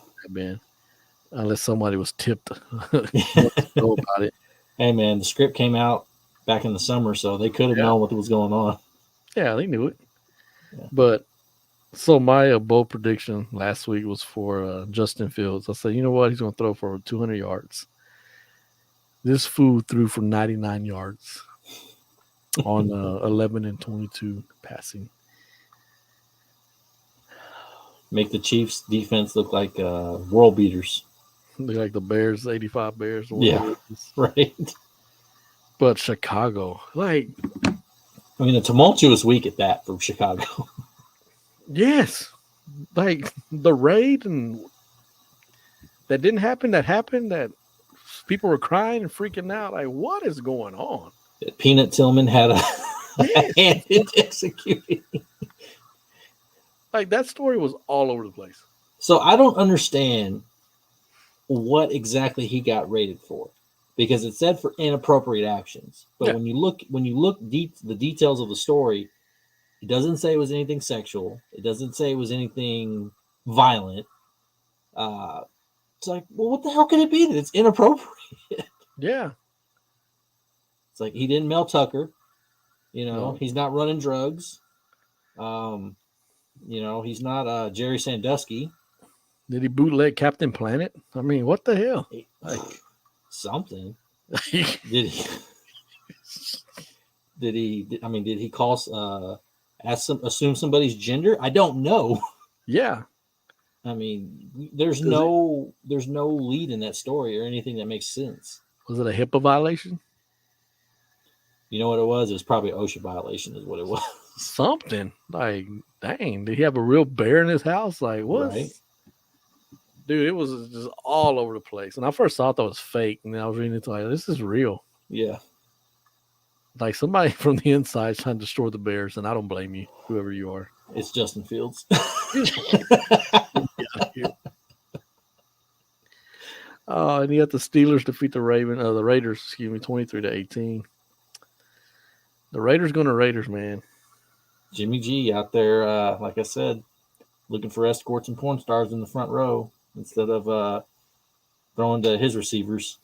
Unless somebody was tipped know about it. Hey, man, the script came out back in the summer, so they could have known what was going on. Yeah, they knew it. Yeah. But so my bold prediction last week was for Justin Fields. I said, you know what? He's going to throw for 200 yards. This fool threw for 99 yards on 11 and 22 passing. Make the Chiefs defense look like world beaters. Look like the Bears, 85 Bears. Yeah, right. But Chicago, I mean, a tumultuous week at that for Chicago. Yes. Like the raid and that didn't happen. That happened. That people were crying and freaking out. Like, what is going on? Peanut Tillman had a hand in executing. Like that story was all over the place. So I don't understand what exactly he got rated for. Because it said for inappropriate actions, but when you look the details of the story, It doesn't say it was anything sexual. It doesn't say it was anything violent. It's like, well, what the hell can it be that it's inappropriate? Yeah. It's like he didn't Mel Tucker. No. He's not running drugs. He's not Jerry Sandusky. Did he bootleg Captain Planet? I mean, what the hell? Like, something. Did he? Did he? I mean, did he assume somebody's gender? I don't know. Yeah. I mean, there's no lead in that story or anything that makes sense. Was it a HIPAA violation? You know what it was? It was probably OSHA violation, is what it was. Something like, dang, did he have a real bear in his house? Like, what? Right. Dude, it was just all over the place. And I first thought that was fake, and then I was reading it like, this is real. Yeah. Like somebody from the inside trying to destroy the Bears, and I don't blame you, whoever you are. It's Justin Fields. And you got the Steelers defeat the Raiders, 23-18. The Raiders going to Raiders, man. Jimmy G out there, like I said, looking for escorts and porn stars in the front row instead of throwing to his receivers.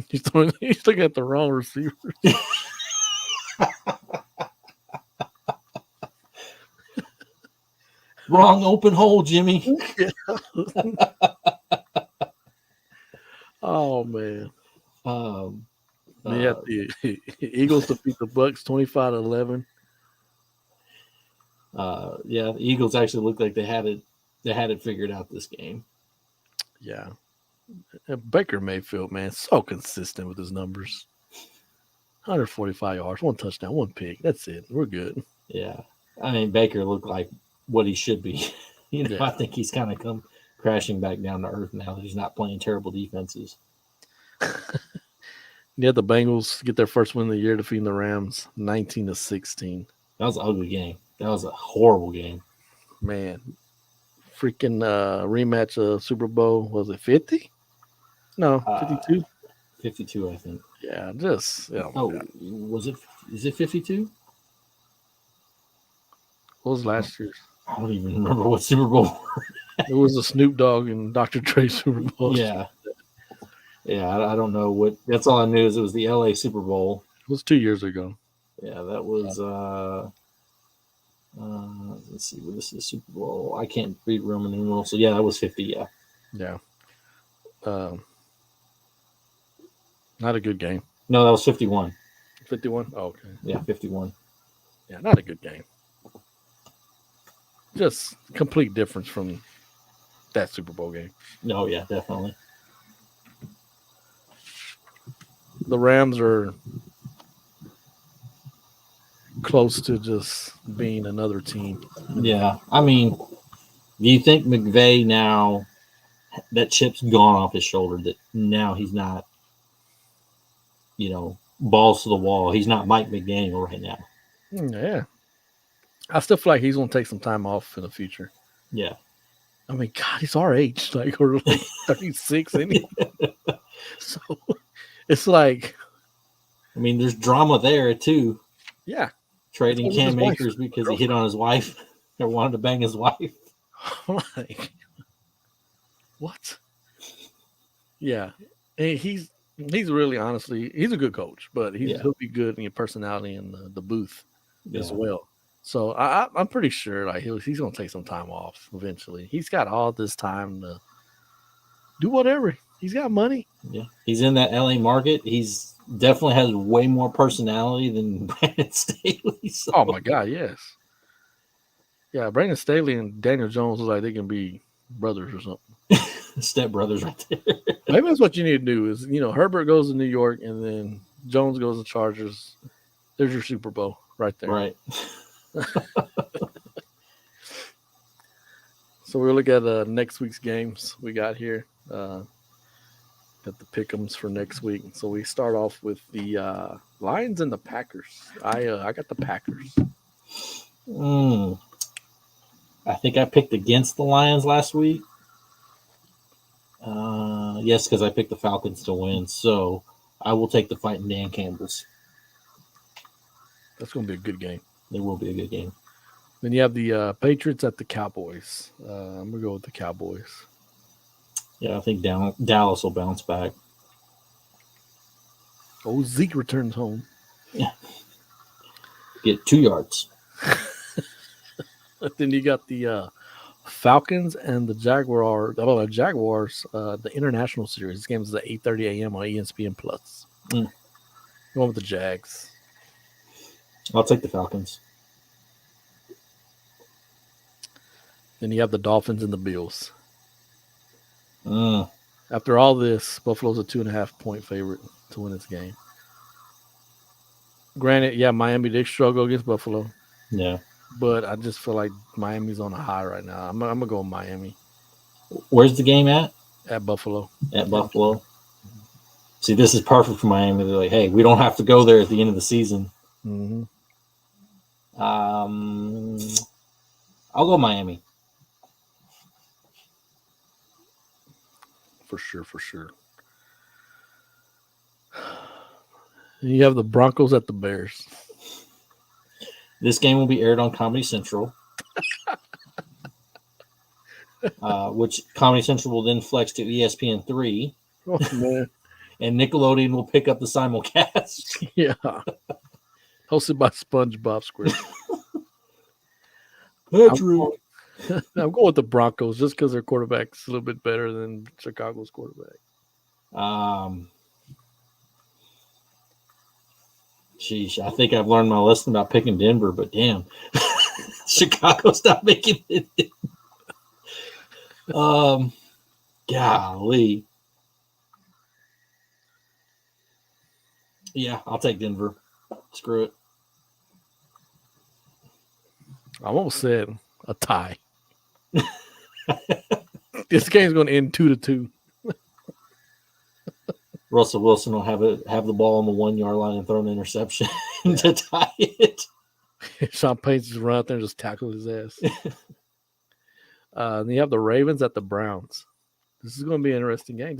He's looking at the wrong receivers. Wrong open hole, Jimmy. Oh, man. The Eagles defeat the Bucks 25-11. The Eagles actually looked like they had it figured out this game. Yeah. Baker Mayfield, man, so consistent with his numbers. 145 yards, 1 touchdown, 1 pick. That's it. We're good. Yeah. I mean, Baker looked like what he should be. I think he's kind of come crashing back down to earth now that he's not playing terrible defenses. Yeah, the Bengals get their first win of the year, defeating the Rams 19-16. That was an ugly game. That was a horrible game. Man, freaking rematch of Super Bowl, was it 50? No, 52? 52, I think. Yeah, just. Is it 52? What was last year's? I don't even remember what Super Bowl. It was a Snoop Dogg and Dr. Dre Super Bowl. Yeah. Yeah, I don't know what. That's all I knew is it was the LA Super Bowl. It was 2 years ago. Yeah, that was. Let's see, this is the Super Bowl. I can't read Roman numerals, so yeah, that was 50. Yeah. Yeah. Not a good game. No, that was 51. 51? Oh, okay. Yeah, 51. Yeah, not a good game. Just complete difference from that Super Bowl game. No, yeah, definitely. The Rams are close to just being another team. Yeah, I mean, do you think McVay now, that chip's gone off his shoulder, that now he's not, balls to the wall? He's not Mike McDaniel right now. Yeah. I still feel like he's going to take some time off in the future. Yeah. I mean, God, he's our age. Like, we're like 36 anyway. So it's like. I mean, there's drama there, too. Yeah. Trading Cam Akers because he hit on his wife or wanted to bang his wife. Like, what? Yeah. He's really, honestly, he's a good coach, but he'll be good in your personality in the booth as well. So I'm pretty sure like he's going to take some time off eventually. He's got all this time to do whatever. He's got money. Yeah, he's in that LA market. He's definitely has way more personality than Brandon Staley. So. Oh my God, yes. Yeah, Brandon Staley and Daniel Jones look like they can be brothers or something. Step brothers right there. Maybe that's what you need to do is, Herbert goes to New York and then Jones goes to Chargers. There's your Super Bowl right there. Right. So we'll look at next week's games we got here. Got the pick'ems for next week. So we start off with the Lions and the Packers. I got the Packers. I think I picked against the Lions last week. Yes, because I picked the Falcons to win. So I will take the Fighting Dan Campbells. That's going to be a good game. It will be a good game. Then you have the Patriots at the Cowboys. I'm gonna go with the Cowboys. Yeah, I think Dallas will bounce back. Oh, Zeke returns home. Get 2 yards. Then you got the Falcons and the Jaguars. The International Series. This game is at 8:30 a.m. on ESPN Plus. Going with the Jags. I'll take the Falcons. Then you have the Dolphins and the Bills. Mm. After all this, Buffalo's a 2.5-point favorite to win this game. Granted, yeah, Miami did struggle against Buffalo, Yeah. but I just feel like Miami's on a high right now. I'm gonna go with Miami Where's the game at? at Buffalo. At Buffalo. See, this is perfect for Miami. They're like, hey, we don't have to go there at the end of the season. Mm-hmm. I'll go Miami. For sure. And you have the Broncos at the Bears. This game will be aired on Comedy Central, which Comedy Central will then flex to ESPN3, Oh, man. and Nickelodeon will pick up the simulcast. Yeah. Hosted by SpongeBob SquarePants. Patrick. I'm going with the Broncos just because their quarterback's a little bit better than Chicago's quarterback. Sheesh, I think I've learned my lesson about picking Denver, but damn, Chicago's not making it. Golly. Yeah, I'll take Denver. Screw it. I almost said a tie. This game's going to end 2-2. Russell Wilson will have the ball on the 1 yard line and throw an interception to tie it. Sean Payton just run out there and just tackle his ass. Then you have the Ravens at the Browns. This is going to be an interesting game.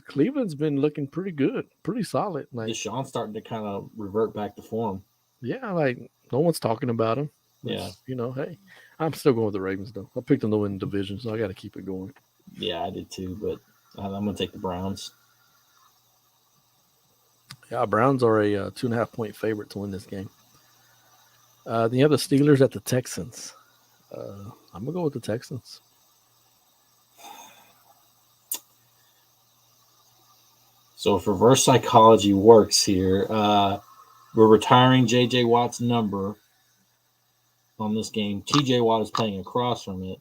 Cleveland's been looking pretty good, pretty solid. Like Deshaun's starting to kind of revert back to form. Yeah, like no one's talking about him. Yeah. Hey, I'm still going with the Ravens, though. I picked them to win the division, so I got to keep it going. Yeah, I did too, but I'm going to take the Browns. Yeah, Browns are a 2.5-point favorite to win this game. Then you have the Steelers at the Texans. I'm going to go with the Texans. So if reverse psychology works here, we're retiring J.J. Watt's number on this game. T.J. Watt is playing across from it.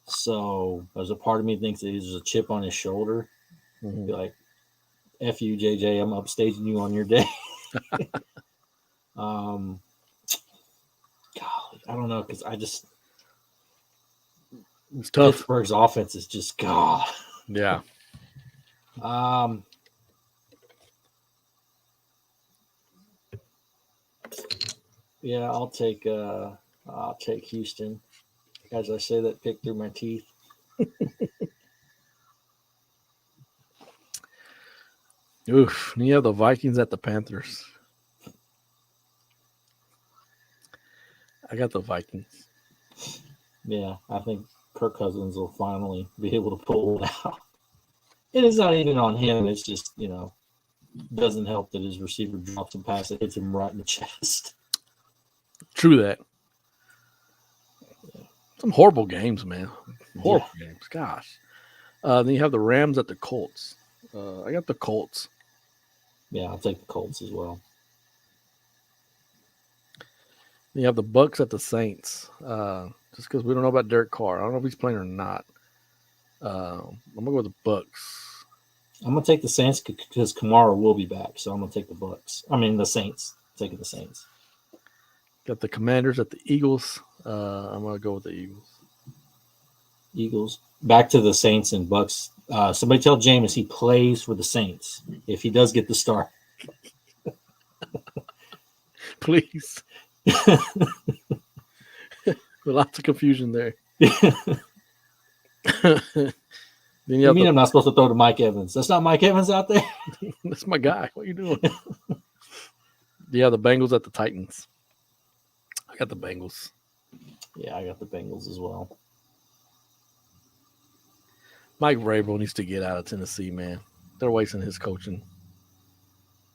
So there's a part of me thinks that there's a chip on his shoulder. Mm-hmm. Be like, F you, JJ, I'm upstaging you on your day. Golly, I don't know, because it's tough. Pittsburgh's offense is just God. Yeah. Yeah, I'll take Houston. As I say that pick through my teeth. Oof. And you have the Vikings at the Panthers. I got the Vikings. Yeah, I think Kirk Cousins will finally be able to pull it out. And it's not even on him. It's just, doesn't help that his receiver drops a pass that hits him right in the chest. True that. Some horrible games, man. Horrible games. Gosh. Then you have the Rams at the Colts. I got the Colts. Yeah, I'll take the Colts as well. You have the Bucks at the Saints. Just because we don't know about Derek Carr. I don't know if he's playing or not. I'm going to go with the Bucks. I'm going to take the Saints because Kamara will be back. So I'm going to take the Bucks. I mean, the Saints. Taking the Saints. Got the Commanders at the Eagles. I'm going to go with the Eagles. Eagles. Back to the Saints and Bucks. Somebody tell Jameis he plays for the Saints if he does get the start. Please. Lots of confusion there. Then you mean I'm not supposed to throw to Mike Evans? That's not Mike Evans out there? That's my guy. What are you doing? Yeah, the Bengals at the Titans. got the Bengals. Yeah, I got the Bengals as well. Mike Vrabel needs to get out of Tennessee, man. They're wasting his coaching.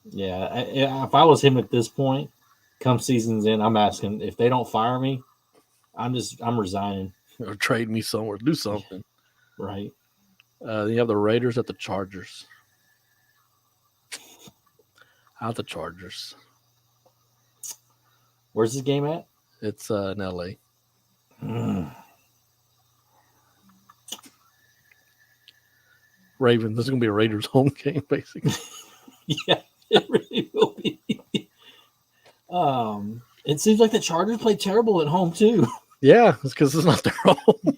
Yeah, if I was him at this point, come season's end, I'm asking if they don't fire me, I'm resigning. Or trade me somewhere. Do something. Right. Then you have the Raiders at the Chargers. Out the Chargers. Where's this game at? It's in L.A. Ravens. This is going to be a Raiders home game, basically. Yeah, it really will be. It seems like the Chargers play terrible at home too. Yeah, it's because it's not their home.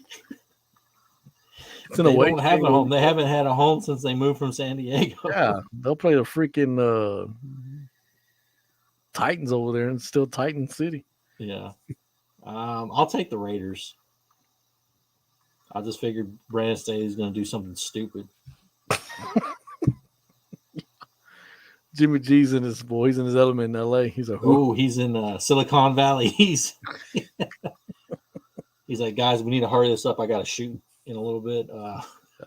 It's an They away don't have game. a home. They haven't had a home since they moved from San Diego. Yeah, they'll play the freaking Titans over there, and it's still Titan City. Yeah. I'll take the Raiders. I just figured Brandon Staley's going to do something stupid. Jimmy G's in his boys in his element in L.A. He's like, Oh, he's in Silicon Valley. He's like, guys, we need to hurry this up. I got to shoot in a little bit.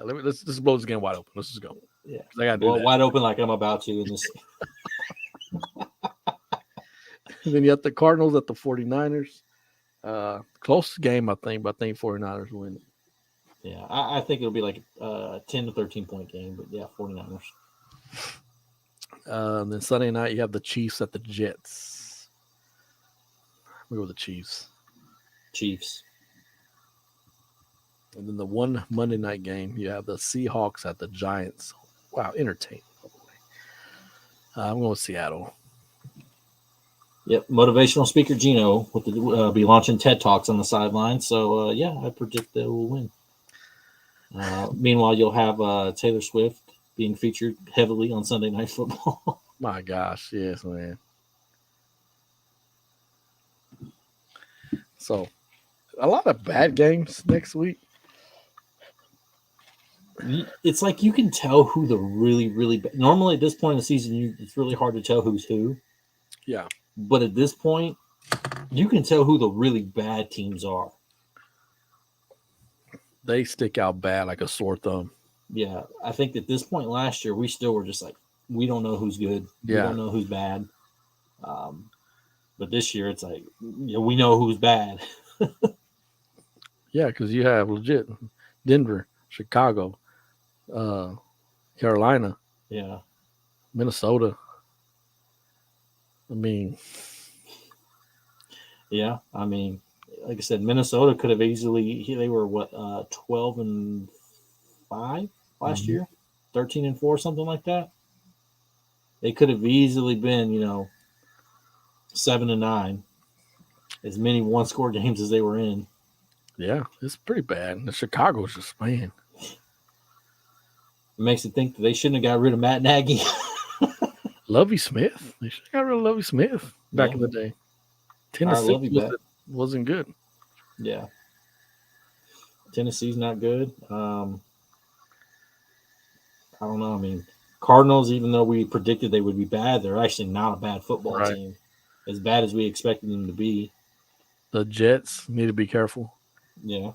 let's just blow this game wide open. Let's just go. Yeah, I got to do well, that. wide open like I'm about to in this. And then you have the Cardinals at the 49ers. Close game, I think, but I think 49ers win. Yeah, I think it'll be like a 10 to 13 point game, but yeah, 49ers. Then Sunday night, you have the Chiefs at the Jets. We go with the Chiefs. Chiefs. And then the one Monday night game, you have the Seahawks at the Giants. Wow, entertaining. I'm going with Seattle. Yep, motivational speaker Gino will be launching TED Talks on the sideline. So, yeah, I predict they will win. Meanwhile, you'll have Taylor Swift being featured heavily on Sunday Night Football. My gosh, yes, man. So, a lot of bad games next week. It's like you can tell who the really, really bad. Normally at this point in the season, it's really hard to tell who's who. Yeah. But at this point, you can tell who the really bad teams are. They stick out bad like a sore thumb. Yeah, I think at this point last year, we still were just like, we don't know who's good. We don't know who's bad. But this year, it's like, we know who's bad. Yeah, because you have legit Denver, Chicago, Carolina, Yeah, Minnesota. I mean, yeah. I mean, like I said, Minnesota could have easily. They were what 12-5 last year, 13-4, something like that. They could have easily been, 7-9, as many one-score games as they were in. yeah, it's pretty bad. The Chicago's just, man. It makes you think that they shouldn't have got rid of Matt Nagy. Lovie Smith. They should have got rid of Lovie Smith back in the day. Tennessee wasn't good. Yeah. Tennessee's not good. I don't know. I mean, Cardinals, even though we predicted they would be bad, they're actually not a bad football team. As bad as we expected them to be. The Jets need to be careful. Yeah.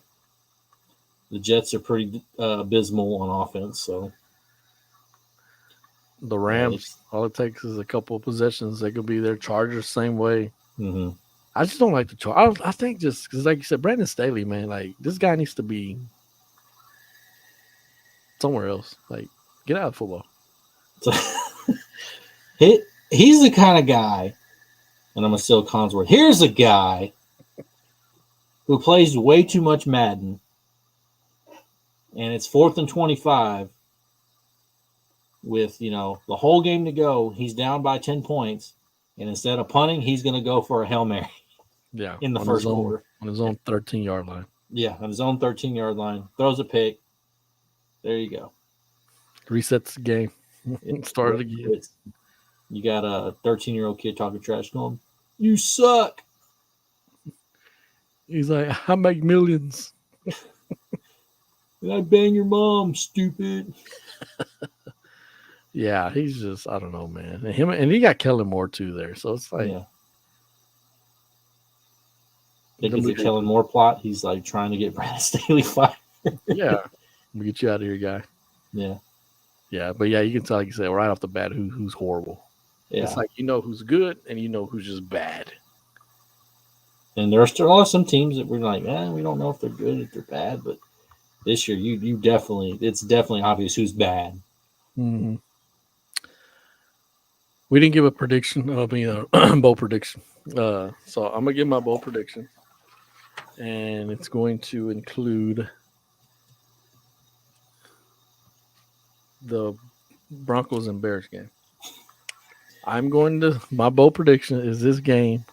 The Jets are pretty abysmal on offense, so. The Rams, all it takes is a couple of possessions. They could be their Chargers same way. Mm-hmm. I just don't like the Chargers. I think just because, like you said, Brandon Staley, man, like this guy needs to be somewhere else. Like, get out of football. So, he's the kind of guy, and I'm going to steal Con's word. Here's a guy who plays way too much Madden, and it's 4th and 25 with, the whole game to go. He's down by 10 points, and instead of punting, he's going to go for a Hail Mary. Yeah. In the first quarter. On his own 13-yard line. Yeah, on his own 13-yard line. Throws a pick. There you go. Resets the game. Started again. You got a 13-year-old kid talking trash going, "You suck." He's like, I make millions. And I bang your mom, stupid. Yeah, he's just, I don't know, man. And he got Kellen Moore too there. So it's like, Yeah. think it's a Kellen Moore plot. He's like trying to get Brandon Staley fired. Yeah, we'll get you out of here, guy. Yeah, Yeah, but yeah, you can tell, like you said, right off the bat, who's horrible. yeah. It's like you know who's good and you know who's just bad. And there are still some teams that we're like, we don't know if they're good, if they're bad. But this year, you definitely, it's definitely obvious who's bad. Mm-hmm. We didn't give a prediction of bowl prediction. So I'm gonna give my bowl prediction, and it's going to include the Broncos and Bears game. My bowl prediction is this game.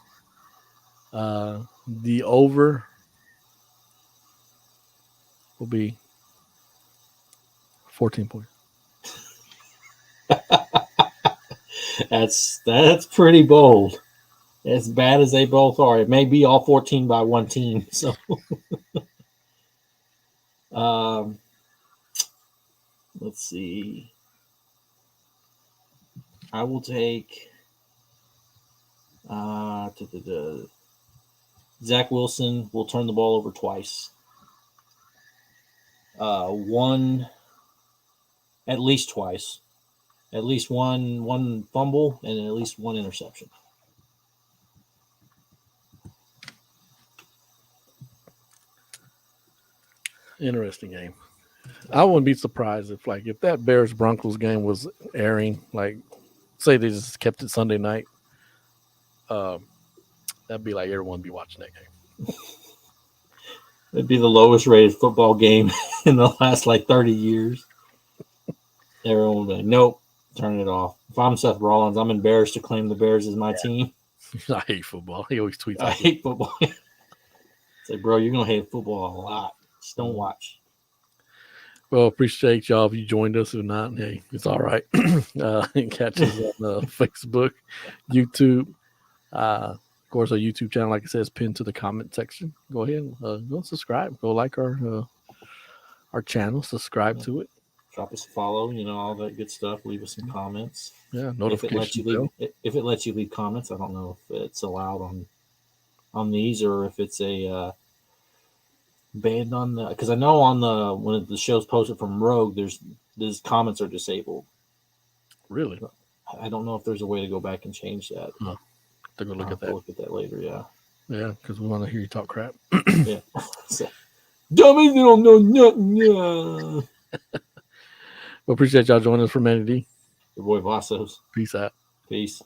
The over will be 14 points. That's pretty bold. As bad as they both are, it may be all 14 by one team. So, let's see. I will take Zach Wilson will turn the ball over twice. At least twice. At least one fumble and at least one interception. Interesting game. I wouldn't be surprised if that Bears Broncos game was airing, like say they just kept it Sunday night. That'd be like everyone be watching that game. It'd be the lowest rated football game in the last 30 years. Everyone would be like, nope, turn it off. If I'm Seth Rollins, I'm embarrassed to claim the Bears as my team. I hate football. He always tweets. I hate football. It's like, bro, you're gonna hate football a lot. Just don't watch. Well, appreciate y'all if you joined us. If not, hey, it's all right. Catch us on Facebook, YouTube. Of course, our YouTube channel, like I said, is pinned to the comment section. Go ahead and go subscribe. Go like our channel. Subscribe to it. Drop us a follow. All that good stuff. Leave us some comments. Yeah, notification. If it lets you leave comments, I don't know if it's allowed on these or if it's a banned on the. Because I know when the show's posted from Rogue, these comments are disabled. Really? I don't know if there's a way to go back and change that. Oh, to go look at that. Look at that later. Yeah. Yeah, because we want to hear you talk crap. Yeah. Dummies, they don't know nothing. Yeah. Well, appreciate y'all joining us for Manny D. Your boy Vassos. Peace out. Peace.